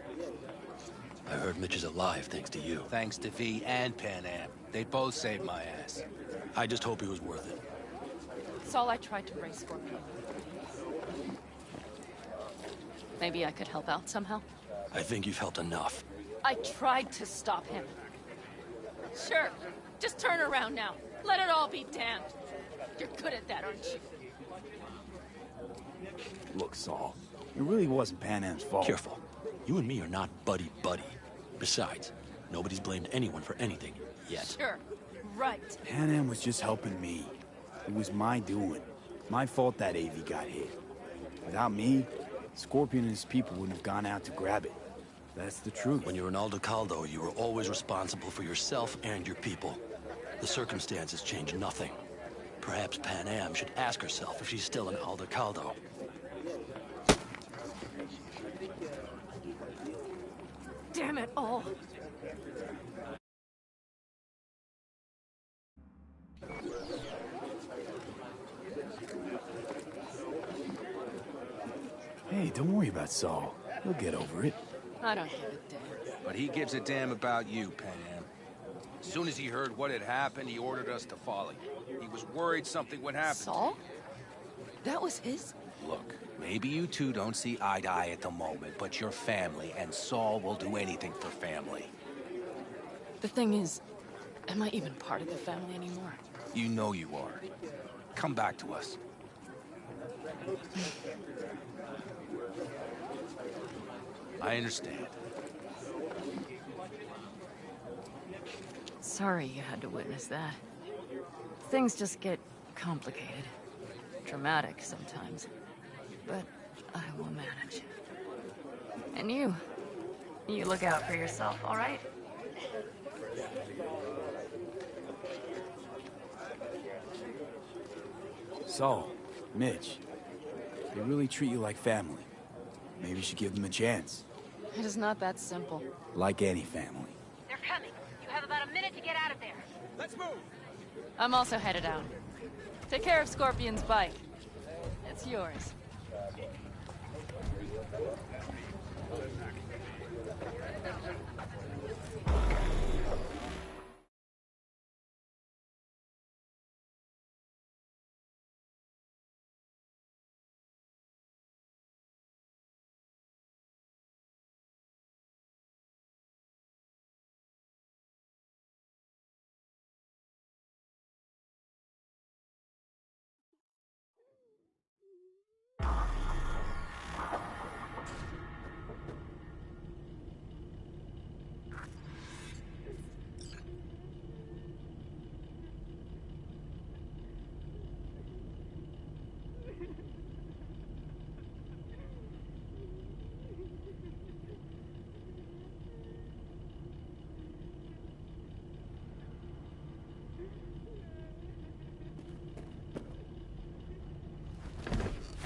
I heard Mitch is alive thanks to you. Thanks to V and Pan Am. They both saved my ass. I just hope he was worth it. Saul, I tried to raise Scorpion. Maybe I could help out somehow? I think you've helped enough. I tried to stop him. Sure. Just turn around now. Let it all be damned. You're good at that, aren't you? Look, Saul, it really wasn't Pan Am's fault. Careful. You and me are not buddy-buddy. Besides, nobody's blamed anyone for anything, yet. Sure. Right. Pan Am was just helping me. It was my doing. My fault that AV got hit. Without me, Scorpion and his people wouldn't have gone out to grab it. That's the truth. When you were in Aldecaldo, you were always responsible for yourself and your people. The circumstances changed nothing. Perhaps Pan Am should ask herself if she's still in Aldecaldo. Damn it all. Hey, don't worry about Saul. He'll get over it. I don't give a damn. But he gives a damn about you, Pan Am. As soon as he heard what had happened, he ordered us to follow you. He was worried something would happen. Saul? That was his? Look, maybe you two don't see eye to eye at the moment, but you're family, and Saul will do anything for family. The thing is, am I even part of the family anymore? You know you are. Come back to us. I understand. Sorry you had to witness that. Things just get complicated. Dramatic sometimes. But I will manage. And you look out for yourself, all right? Saul, Mitch, they really treat you like family. Maybe you should give them a chance. It is not that simple. Like any family. They're coming. You have about a minute to get out of there. Let's move! I'm also headed out. Take care of Scorpion's bike. It's yours.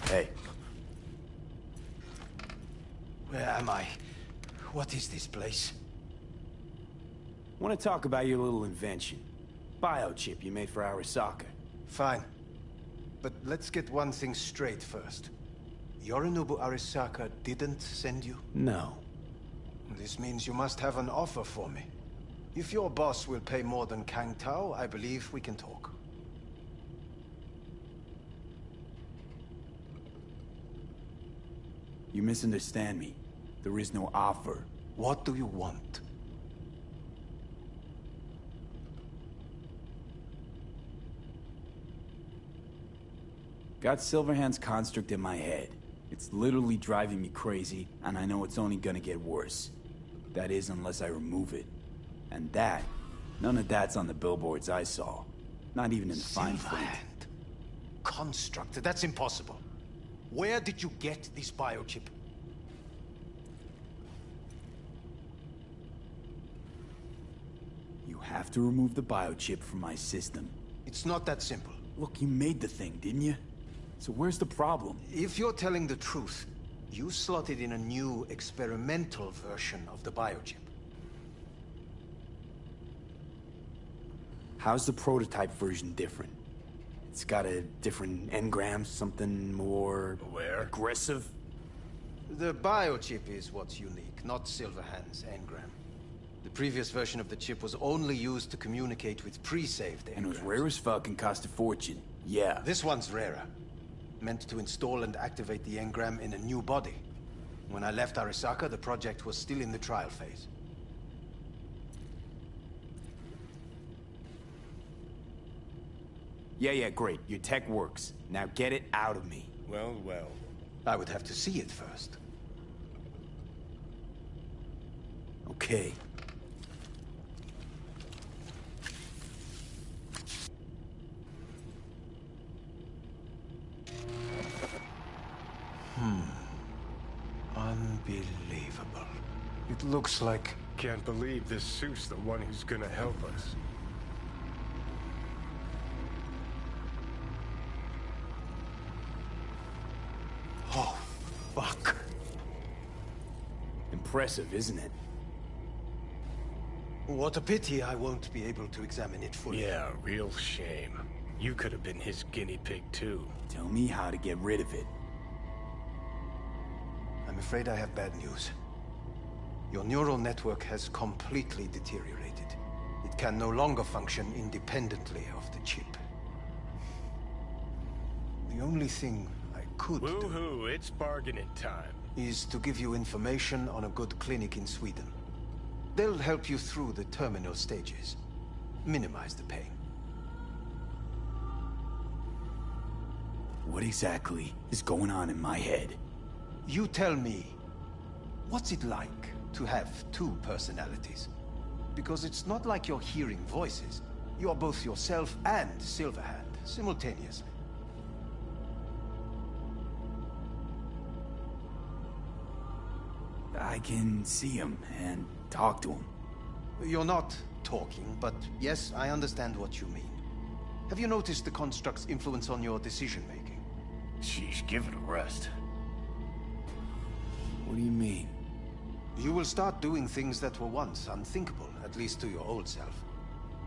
Hey. Where am I? What is this place? Want to talk about your little invention? Biochip you made for Arasaka. Fine. But let's get one thing straight first. Yorinobu Arasaka didn't send you? No. This means you must have an offer for me. If your boss will pay more than Kang Tao, I believe we can talk. You misunderstand me. There is no offer. What do you want? Got Silverhand's construct in my head. It's literally driving me crazy, and I know it's only gonna get worse. That is, unless I remove it. And that, none of that's on the billboards I saw. Not even in the fine print. Silverhand. Construct? That's impossible. Where did you get this biochip? You have to remove the biochip from my system. It's not that simple. Look, you made the thing, didn't you? So where's the problem? If you're telling the truth, you slotted in a new experimental version of the biochip. How's the prototype version different? It's got a different engram, something more... Where? Aggressive? The biochip is what's unique, not Silverhand's engram. The previous version of the chip was only used to communicate with pre-saved engrams. And it was rare as fuck and cost a fortune. Yeah. This one's rarer. Meant to install and activate the engram in a new body. When I left Arasaka, the project was still in the trial phase. Yeah, great. Your tech works. Now get it out of me. Well, well. I would have to see it first. Okay. Unbelievable. It looks like... Can't believe this suit's the one who's gonna help us. Oh, fuck. Impressive, isn't it? What a pity I won't be able to examine it fully. Yeah, real shame. You could have been his guinea pig, too. Tell me how to get rid of it. I'm afraid I have bad news. Your neural network has completely deteriorated. It can no longer function independently of the chip. The only thing I could Woohoo, it's bargaining time. Is to give you information on a good clinic in Sweden. They'll help you through the terminal stages. Minimize the pain. What exactly is going on in my head? You tell me, what's it like to have two personalities? Because it's not like you're hearing voices. You're both yourself and Silverhand, simultaneously. I can see him and talk to him. You're not talking, but yes, I understand what you mean. Have you noticed the construct's influence on your decision-making? Sheesh, give it a rest. What do you mean? You will start doing things that were once unthinkable, at least to your old self.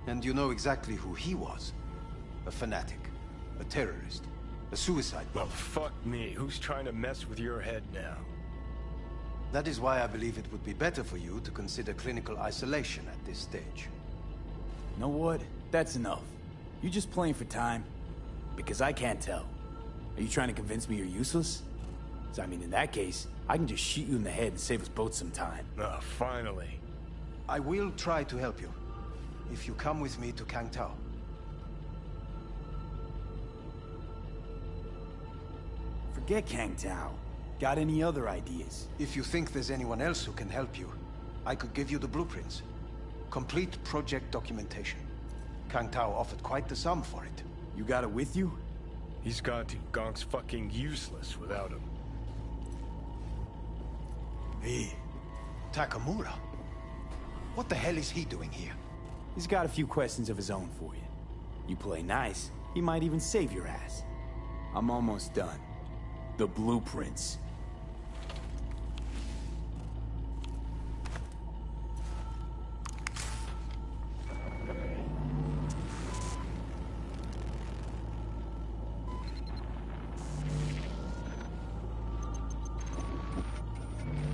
And you know exactly who he was. A fanatic, a terrorist, a suicide bomber. Well, fuck me. Who's trying to mess with your head now? That is why I believe it would be better for you to consider clinical isolation at this stage. You know what? That's enough. You just playing for time? Because I can't tell. Are you trying to convince me you're useless? So, I mean, in that case, I can just shoot you in the head and save us both some time. Ah, finally. I will try to help you, if you come with me to Kang Tao. Forget Kang Tao. Got any other ideas? If you think there's anyone else who can help you, I could give you the blueprints. Complete project documentation. Kang Tao offered quite the sum for it. You got it with you? He's got to. Gonk's fucking useless without him. Hey, Takamura? What the hell is he doing here? He's got a few questions of his own for you. You play nice, he might even save your ass. I'm almost done. The blueprints.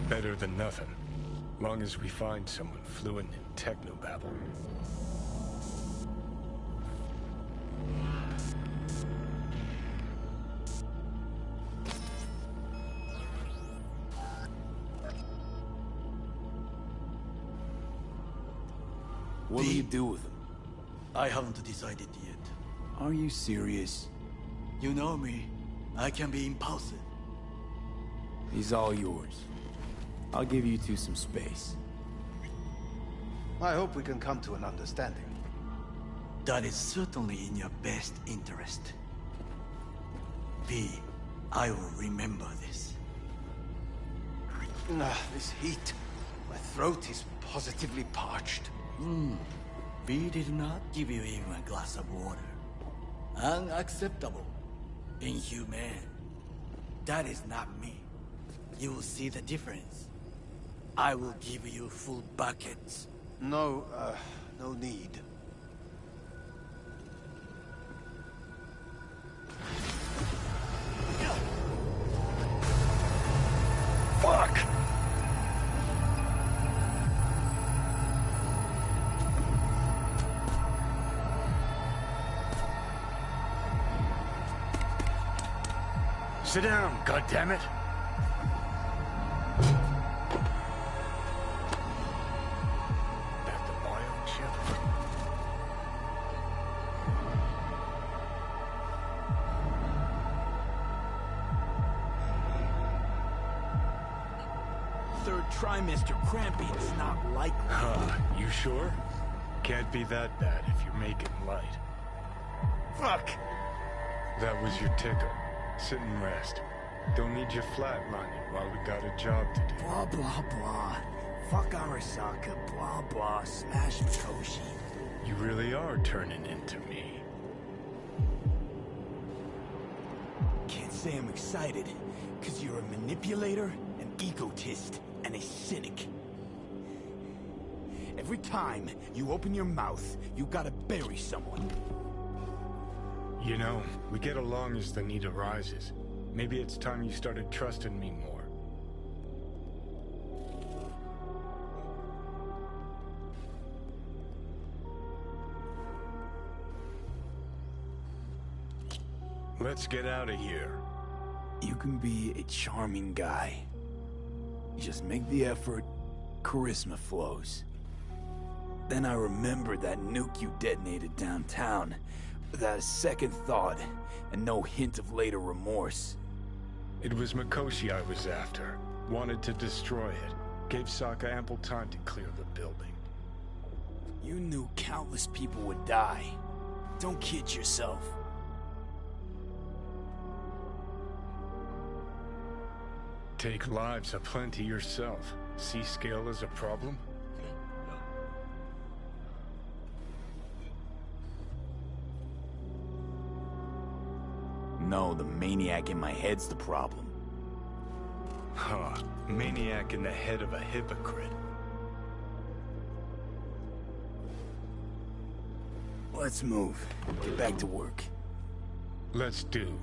Better than nothing. Long as we find someone fluent in technobabble. What will you do with him? I haven't decided yet. Are you serious? You know me. I can be impulsive. He's all yours. I'll give you two some space. I hope we can come to an understanding. That is certainly in your best interest. V, I will remember this. This heat. My throat is positively parched. V did not give you even a glass of water. Unacceptable. Inhumane. That is not me. You will see the difference. I will give you full buckets. No need. Sit down, goddammit. Back to bio ship. Third trimester cramping is not likely. You sure? Can't be that bad if you're making light. Fuck! That was your ticker. Sit and rest. Don't need you flatlining while we got a job to do. Blah, blah, blah. Fuck Arasaka, blah, blah. Smash Mikoshi. You really are turning into me. Can't say I'm excited, because you're a manipulator, an egotist, and a cynic. Every time you open your mouth, you gotta bury someone. You know, we get along as the need arises. Maybe it's time you started trusting me more. Let's get out of here. You can be a charming guy. You just make the effort, charisma flows. Then I remembered that nuke you detonated downtown, without a second thought, and no hint of later remorse. It was Mikoshi I was after. Wanted to destroy it. Gave Sokka ample time to clear the building. You knew countless people would die. Don't kid yourself. Take lives aplenty yourself. See scale as a problem? No, the maniac in my head's the problem. Huh. Maniac in the head of a hypocrite. Let's move. Get back to work. Let's do.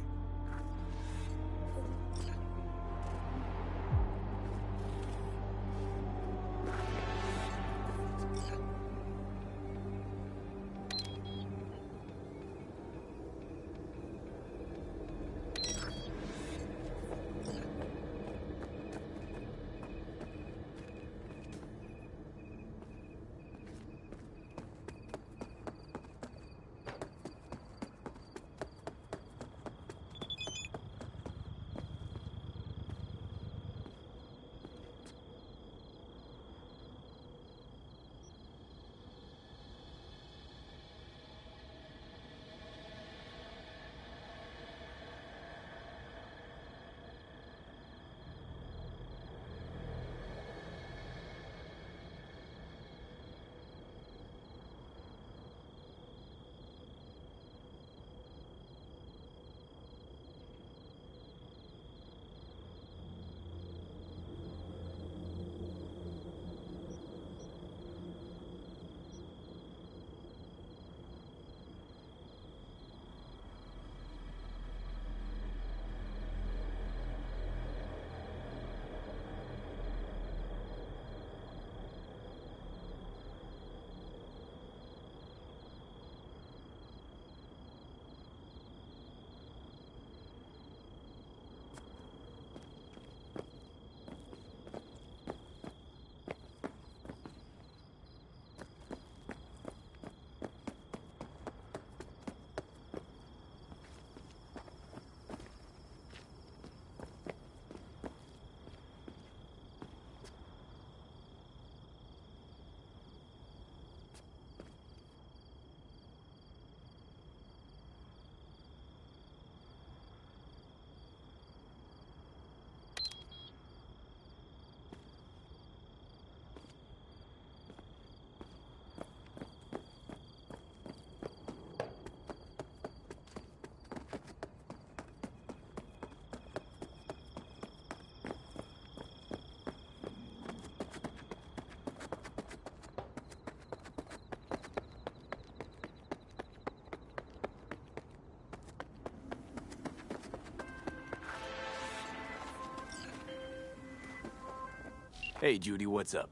Hey, Judy, what's up?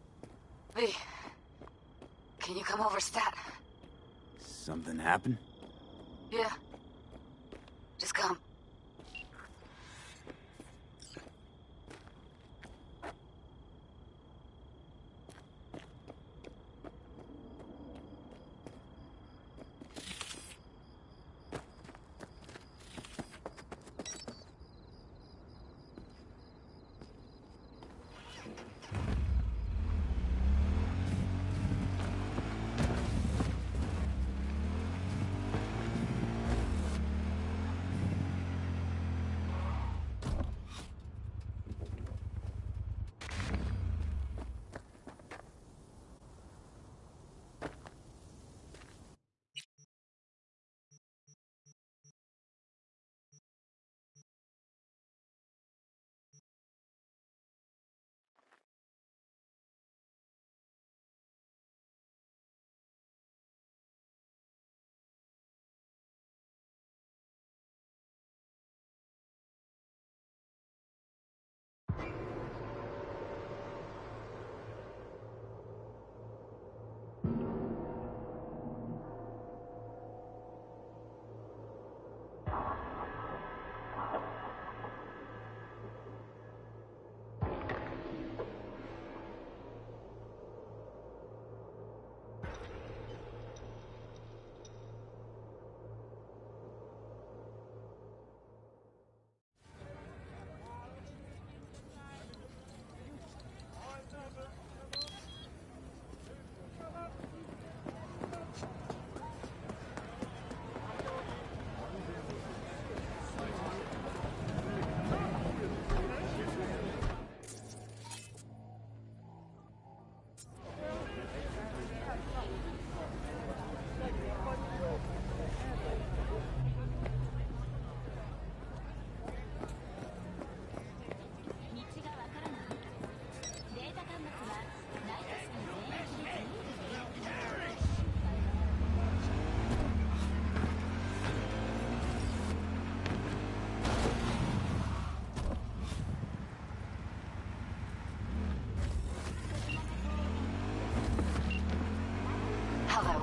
V, can you come over stat? Something happened? Yeah. Just come.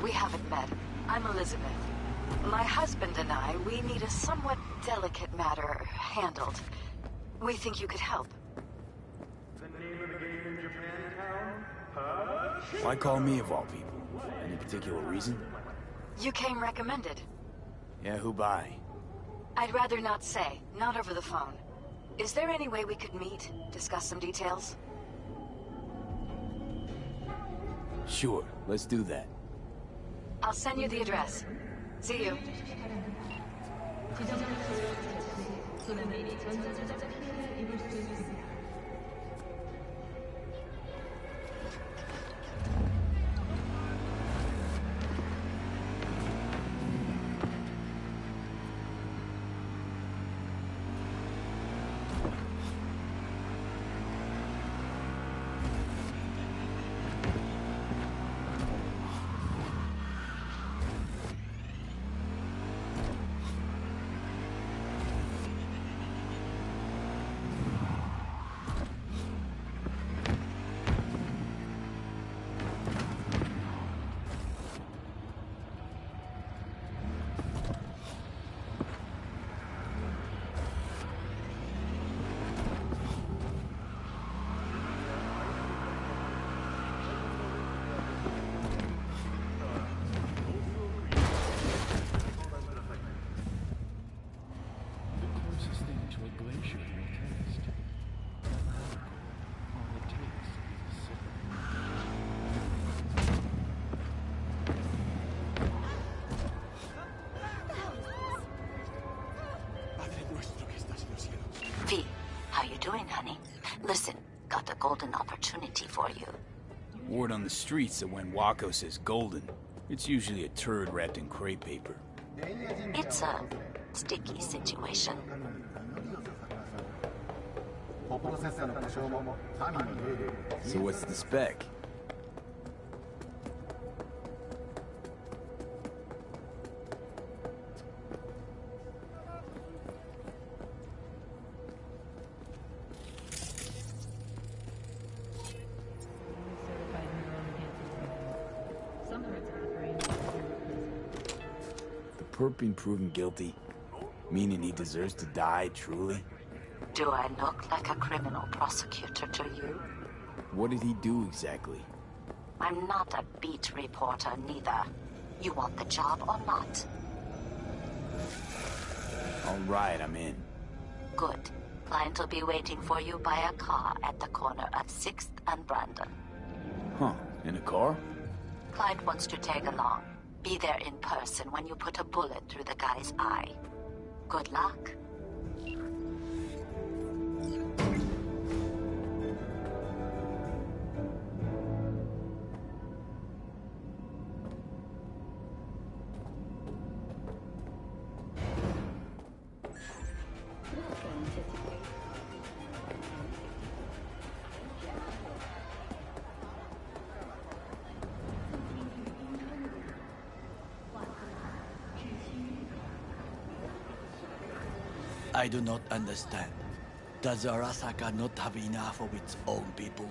We haven't met. I'm Elizabeth. My husband and I, we need a somewhat delicate matter handled. We think you could help. Why call me of all people? Any particular reason? You came recommended. Yeah, who by? I'd rather not say. Not over the phone. Is there any way we could meet? Discuss some details? Sure, let's do that. I'll send you the address. See you. V, how you doing, honey? Listen, got a golden opportunity for you. Word on the streets that when Wako says golden, it's usually a turd wrapped in crepe paper. It's a sticky situation. So what's the spec? Perp being proven guilty, meaning he deserves to die, truly? Do I look like a criminal prosecutor to you? What did he do exactly? I'm not a beat reporter, neither. You want the job or not? All right, I'm in. Good. Client will be waiting for you by a car at the corner of 6th and Brandon. Huh, in a car? Client wants to tag along. Be there in person when you put a bullet through the guy's eye. Good luck. I do not understand. Does Arasaka not have enough of its own people?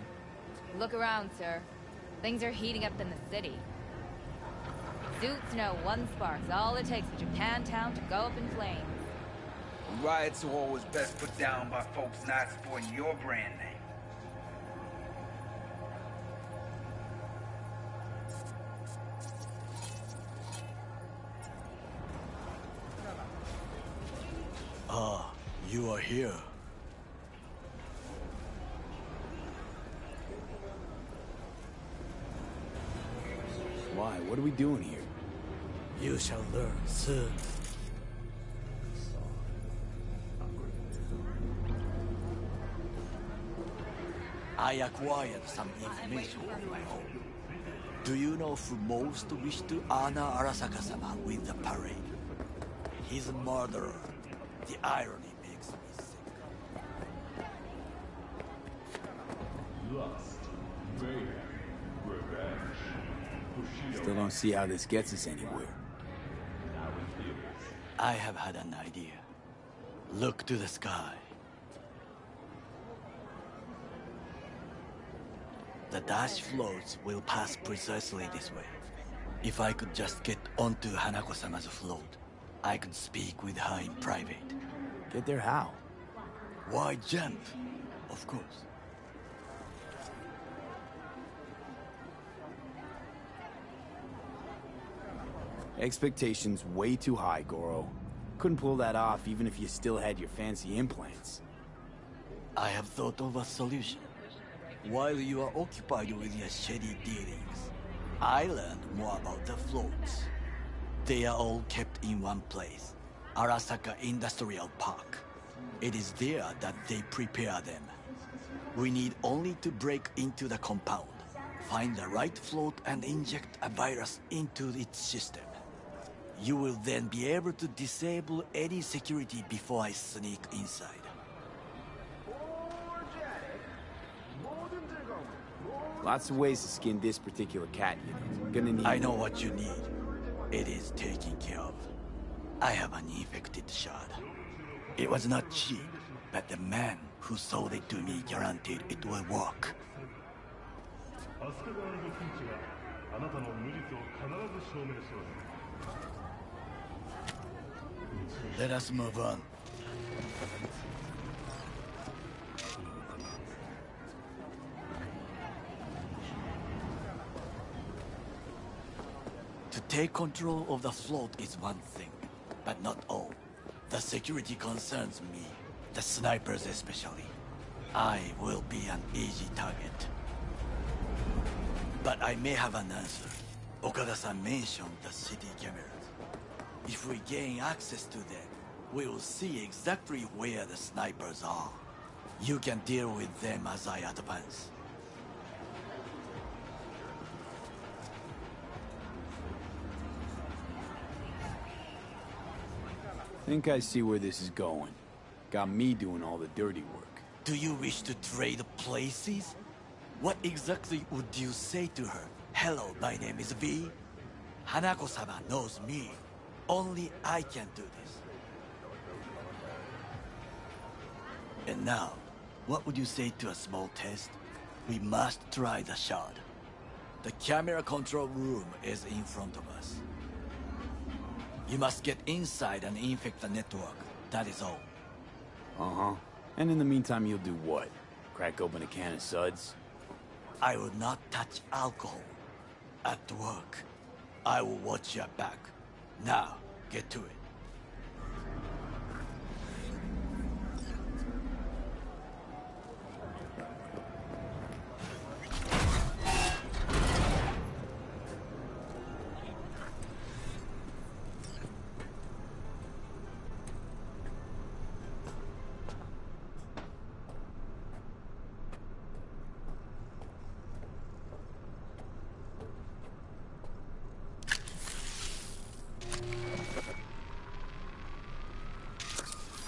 Look around, sir. Things are heating up in the city. Suits know one spark's all it takes for Japantown to go up in flames. Riots are always best put down by folks not supporting your brand name. Ah, you are here. Why? What are we doing here? You shall learn soon. I acquired some information of my own. Do you know who most wished to honor Arasaka-sama with the parade? He's a murderer. The irony makes me sick. Lust, mayhem, revenge. Still don't see how this gets us anywhere. I have had an idea. Look to the sky. The dash floats will pass precisely this way. If I could just get onto Hanako-sama's float, I could speak with her in private. Get there how? Why jump? Of course. Expectations way too high, Goro. Couldn't pull that off even if you still had your fancy implants. I have thought of a solution. While you are occupied with your shady dealings, I learned more about the floats. They are all kept in one place, Arasaka Industrial Park. It is there that they prepare them. We need only to break into the compound, find the right float and inject a virus into its system. You will then be able to disable any security before I sneak inside. Lots of ways to skin this particular cat, you know. Gonna need... I know what you need. It is taken care of. I have an infected shard. It was not cheap, but the man who sold it to me guaranteed it will work. Let us move on. To take control of the float is one thing, but not all. The security concerns me, the snipers especially. I will be an easy target. But I may have an answer. Okada-san mentioned the city cameras. If we gain access to them, we will see exactly where the snipers are. You can deal with them as I advance. Think I see where this is going. Got me doing all the dirty work. Do you wish to trade places? What exactly would you say to her? Hello, my name is V. Hanako-sama knows me. Only I can do this. And now, what would you say to a small test? We must try the shard. The camera control room is in front of us. You must get inside and infect the network. That is all. Uh-huh. And in the meantime, you'll do what? Crack open a can of suds? I will not touch alcohol. At work, I will watch your back. Now, get to it.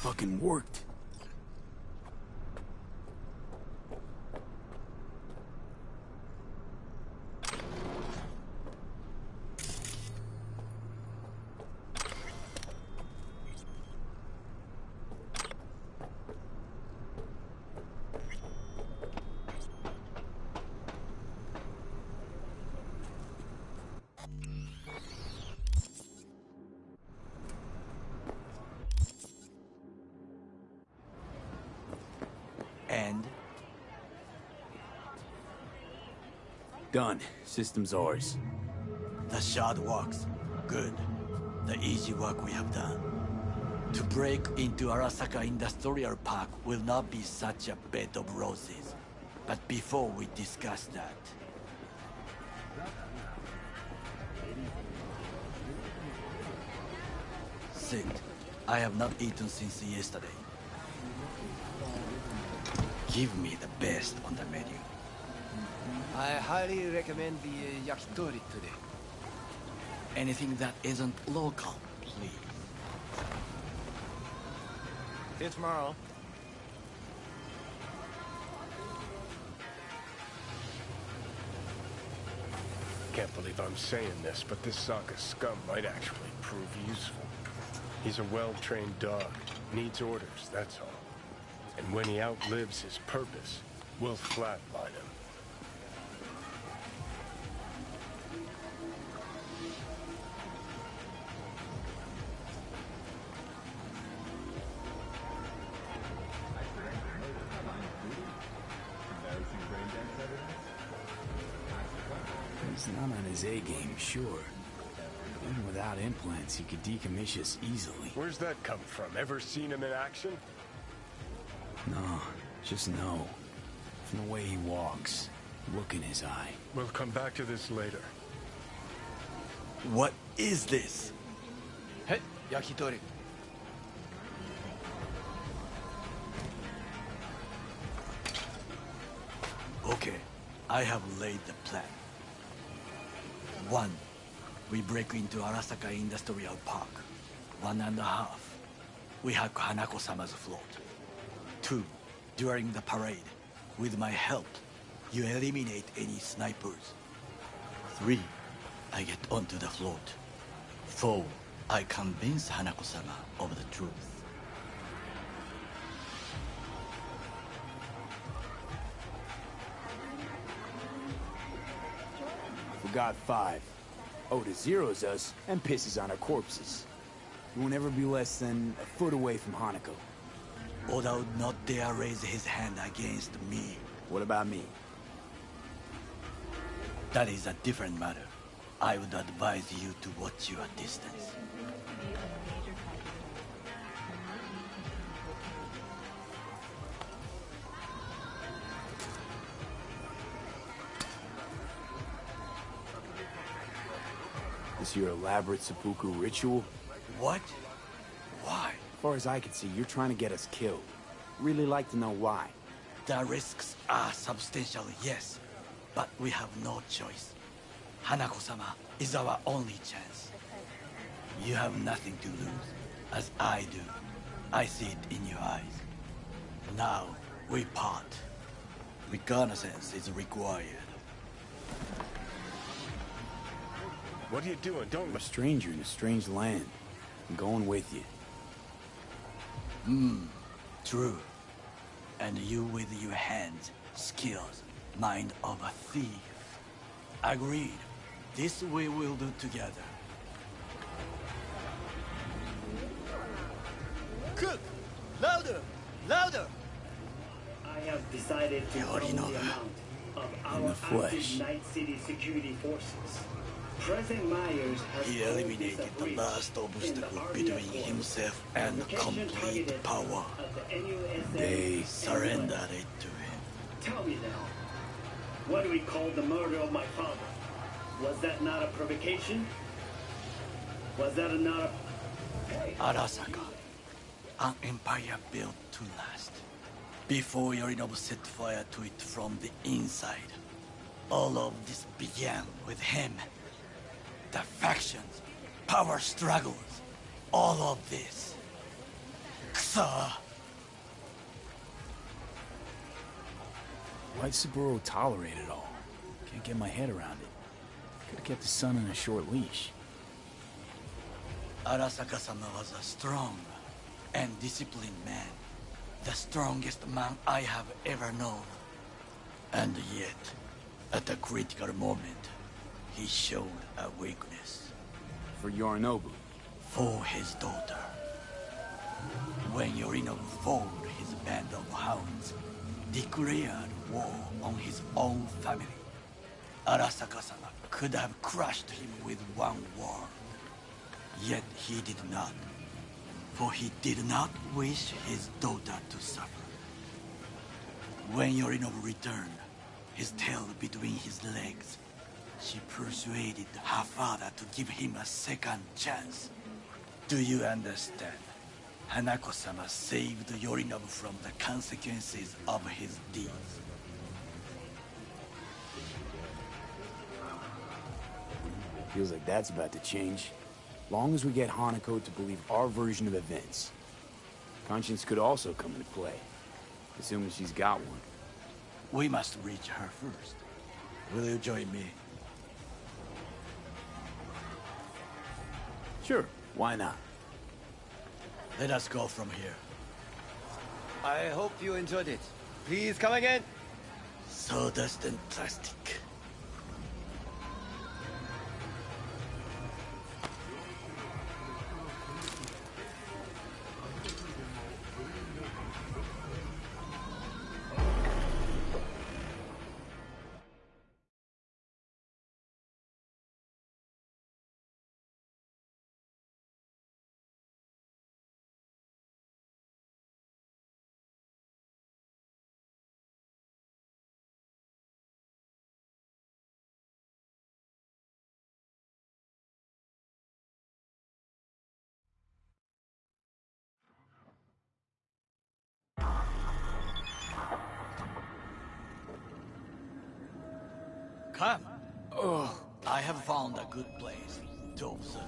Fucking worked. And? Done. System's ours. The shard works. Good. The easy work we have done. To break into Arasaka Industrial Park will not be such a bed of roses. But before we discuss that... Sit. I have not eaten since yesterday. Give me the best on the menu. I highly recommend the yakitori today. Anything that isn't local, please. See you tomorrow. Can't believe I'm saying this, but this Sokka scum might actually prove useful. He's a well-trained dog. Needs orders, that's all. And when he outlives his purpose, we'll flatline him. He's not on his A game, sure. Even without implants, he could decommission us easily. Where's that come from? Ever seen him in action? No, just no. From the way he walks, look in his eye. We'll come back to this later. What is this? Hey, yakitori. Okay, I have laid the plan. 1. We break into Arasaka Industrial Park. 1.5. We hack Hanako-sama's float. 2. During the parade, with my help, you eliminate any snipers. 3. I get onto the float. 4. I convince Hanako-sama of the truth. Forgot 5. Oda zeros us and pisses on our corpses. You won't ever be less than a foot away from Hanako. Oda would not dare raise his hand against me. What about me? That is a different matter. I would advise you to watch your distance. This your elaborate seppuku ritual? What? Why? As far as I can see, you're trying to get us killed. Really like to know why. The risks are substantial, yes. But we have no choice. Hanako-sama is our only chance. You have nothing to lose, as I do. I see it in your eyes. Now, we part. Reconnaissance is required. What are you doing? Don't... I'm a stranger in a strange land. I'm going with you. True. And you with your hands, skills, mind of a thief. Agreed. This we will do together. Cook! Louder! Louder! I have decided to double the amount of our active Night City security forces. President Myers has He eliminated the last obstacle between himself and complete power. They surrendered it to him. Tell me now, what do we call the murder of my father? Was that not a provocation? Was that not a... Arasaka, an empire built to last. Before Yorinobu set fire to it from the inside. All of this began with him. The factions, power struggles, all of this. Kusa! Why'd Saburo tolerate it all? Can't get my head around it. Could've kept his son on a short leash. Arasaka-sama was a strong and disciplined man. The strongest man I have ever known. And yet, at a critical moment, he showed a weakness. For Yorinobu? For his daughter. When Yorinobu formed his band of hounds, declared war on his own family, Arasaka-sama could have crushed him with one word. Yet he did not. For he did not wish his daughter to suffer. When Yorinobu returned, his tail between his legs, she persuaded her father to give him a second chance. Do you understand? Hanako-sama saved Yorinobu from the consequences of his deeds. Feels like that's about to change. Long as we get Hanako to believe our version of events. Conscience could also come into play, assuming she's got one. We must reach her first. Will you join me? Sure, why not? Let us go from here. I hope you enjoyed it. Please come again. Sawdust and plastic. Come. Oh, I have found a good place to observe.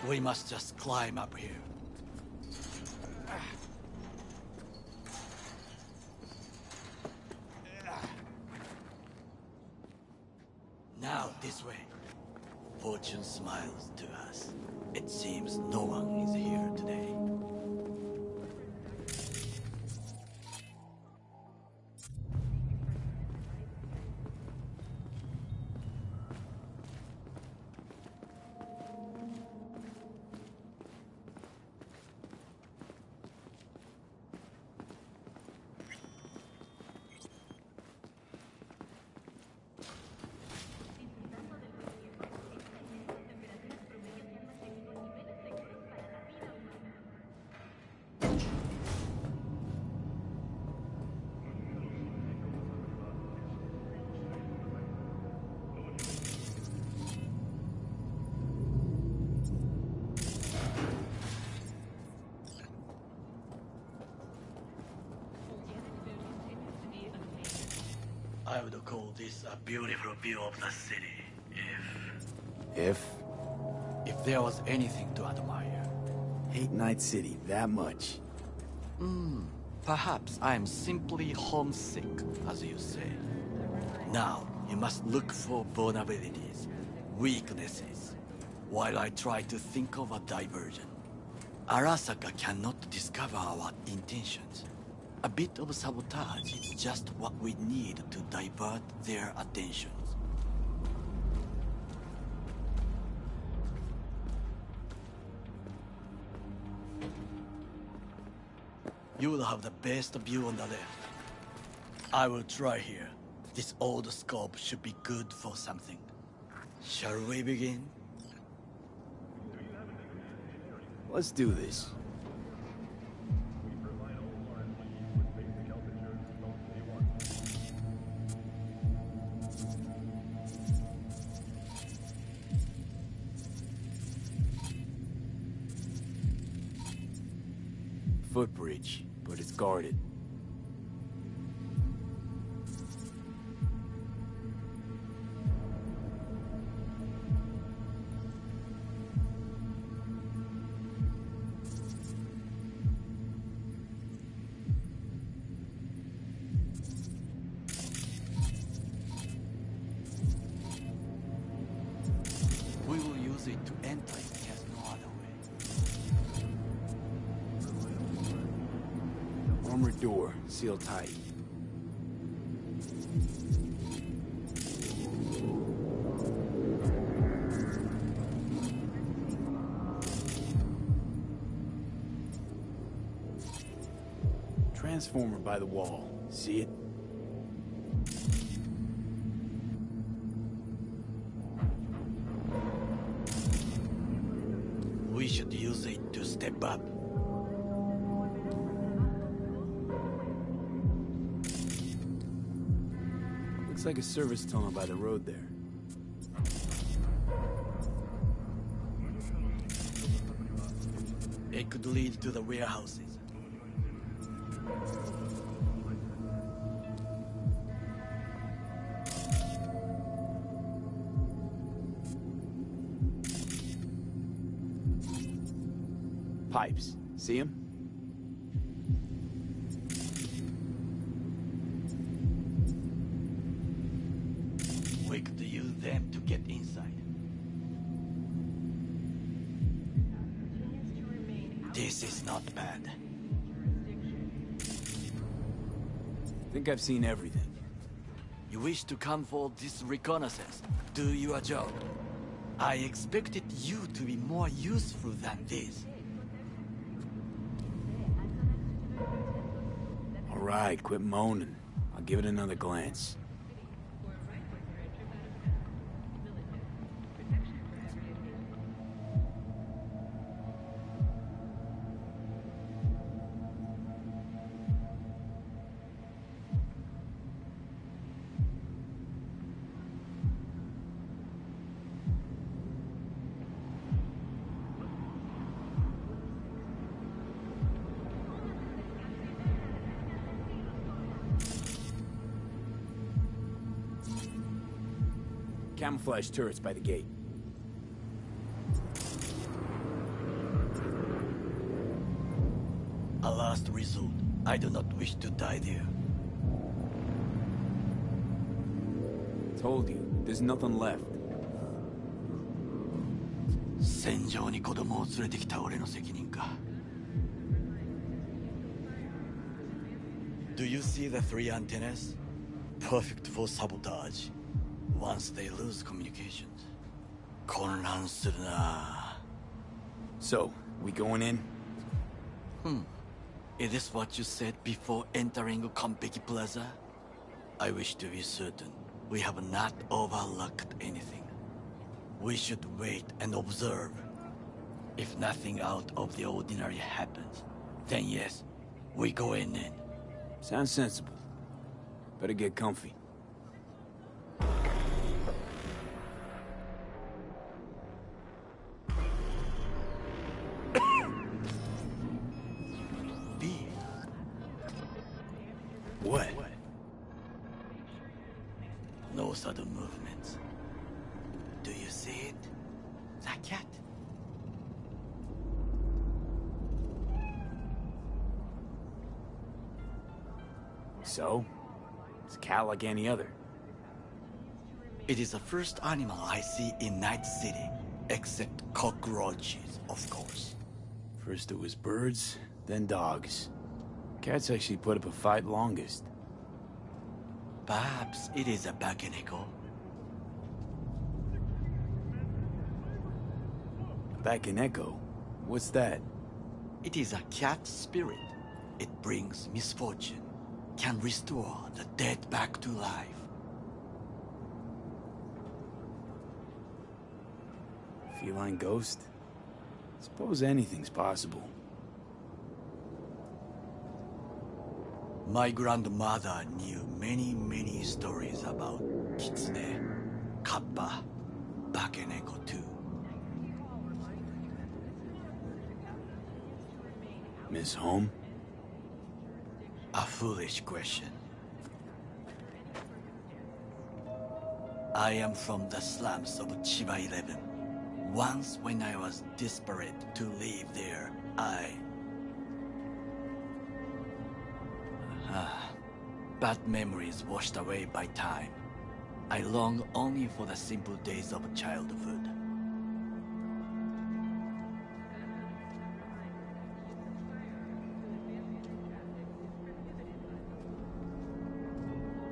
We must just climb up here. Now this way. Fortune smiles to us. It seems no one is here today. I would call this a beautiful view of the city, If? if there was anything to admire. Hate Night City that much. Perhaps I am simply homesick, as you say. Now, you must look for vulnerabilities, weaknesses, while I try to think of a diversion. Arasaka cannot discover our intentions. A bit of sabotage is just what we need to divert their attentions. You will have the best view on the left. I will try here. This old scope should be good for something. Shall we begin? Let's do this. Footbridge, but it's guarded. We will use it to enter if there's no other way. Armored door, sealed tight. Transformer by the wall. See it? We should use it to step up. Looks like a service tunnel by the road there. It could lead to the warehouses. Pipes. See them? We could use them to get inside. This is not bad. Think I've seen everything. You wish to come for this reconnaissance? Do your job. I expected you to be more useful than this. All right, quit moaning. I'll give it another glance. Camouflage turrets by the gate. A last resort. I do not wish to die there. Told you, there's nothing left. 戦場に子供を連れてきた俺の責任か。Do you see the 3 antennas? Perfect for sabotage. Once they lose communications. 混乱するな。So, we going in? Is this what you said before entering Konpeki Plaza? I wish to be certain we have not overlooked anything. We should wait and observe. If nothing out of the ordinary happens, then yes, we go in. Sounds sensible. Better get comfy. What? No sudden movements. Do you see it? That cat? So? It's a cat like any other. It is the first animal I see in Night City, except cockroaches, of course. First it was birds, then dogs. Cats actually put up a fight longest. Perhaps it is a Bakeneko. Bakeneko? What's that? It is a cat spirit. It brings misfortune, can restore the dead back to life. Feline ghost? Suppose anything's possible. My grandmother knew many stories about Kitsune, Kappa, Bakeneko too. Miss Home? A foolish question. I am from the slums of Chiba 11. Once when I was desperate to live there, bad memories washed away by time. I long only for the simple days of childhood.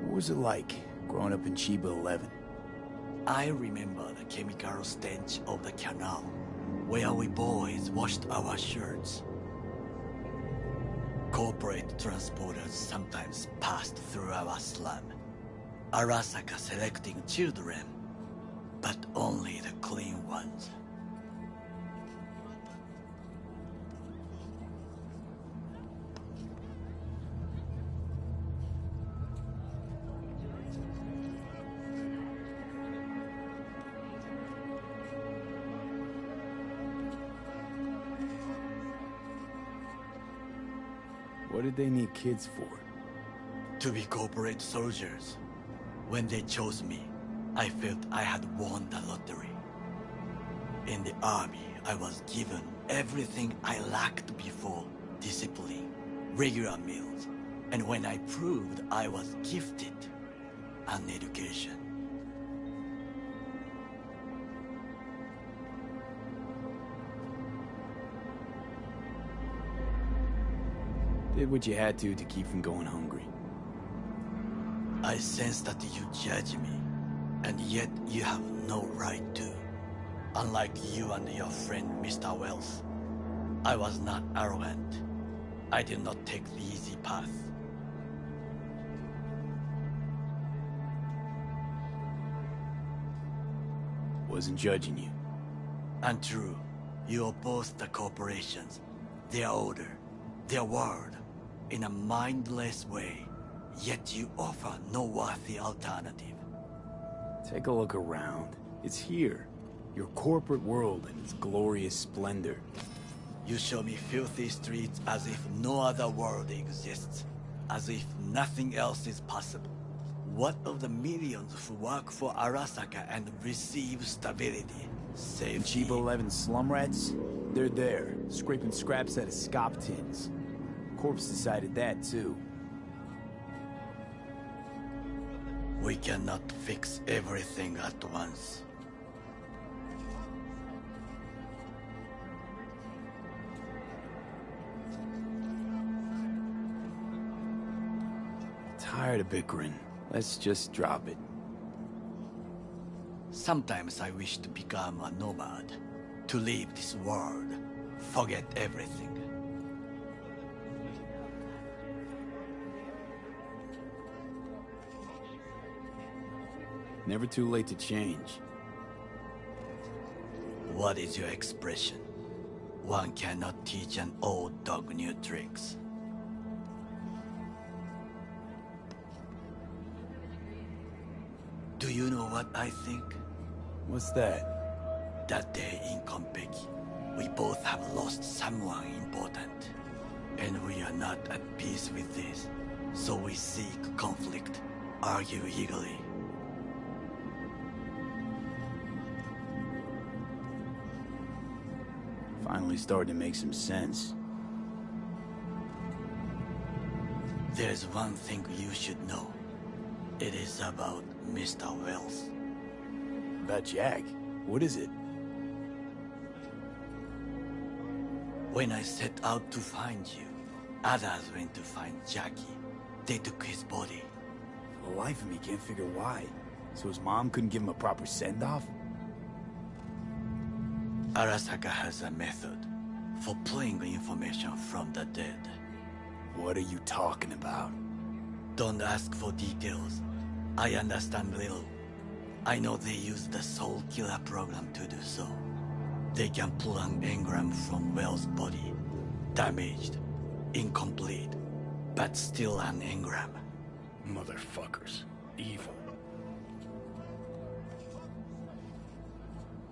What was it like, growing up in Chiba 11? I remember the chemical stench of the canal, where we boys washed our shirts. Corporate transporters sometimes passed through our slum. Arasaka selecting children, but only the clean ones. What did they need kids for? To be corporate soldiers. When they chose me, I felt I had won the lottery. In the army, I was given everything I lacked before: discipline, regular meals, and when I proved I was gifted, an education. Did what you had to keep from going hungry. I sense that you judge me, and yet you have no right to. Unlike you and your friend, Mr. Wells, I was not arrogant. I did not take the easy path. Wasn't judging you. Untrue. You oppose the corporations, their order, their word, in a mindless way, yet you offer no worthy alternative. Take a look around. It's here. Your corporate world in its glorious splendor. You show me filthy streets as if no other world exists, as if nothing else is possible. What of the millions who work for Arasaka and receive stability? Safety. Cheap 11 slum rats? They're there, scraping scraps out of scop tins. Corpse decided that, too. We cannot fix everything at once. Tired of bickering. Let's just drop it. Sometimes I wish to become a nomad, to leave this world, forget everything. Never too late to change. What is your expression? One cannot teach an old dog new tricks. Do you know what I think? What's that? That day in Konpeki, we both have lost someone important. And we are not at peace with this. So we seek conflict, argue eagerly. Finally starting to make some sense. There's one thing you should know. It is about Mr. Wells. About Jack? What is it? When I set out to find you, others went to find Jackie. They took his body. For the life of me, can't figure why. So his mom couldn't give him a proper send-off? Arasaka has a method for pulling information from the dead. What are you talking about? Don't ask for details. I understand little. I know they use the Soul Killer program to do so. They can pull an engram from Wells' body. Damaged, incomplete, but still an engram. Motherfuckers. Evil.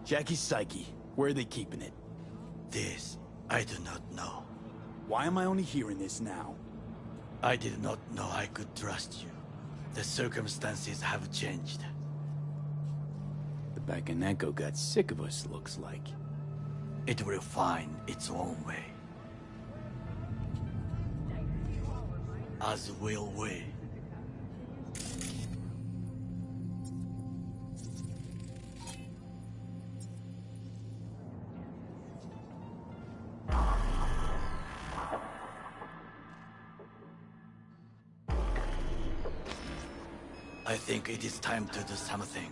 Jackie's psyche. Where are they keeping it? This, I do not know. Why am I only hearing this now? I did not know I could trust you. The circumstances have changed. The Bakaneko got sick of us, looks like. It will find its own way. As will we. I think it is time to do something.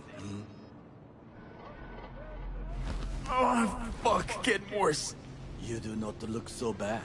Oh, fuck, getting worse. You do not look so bad.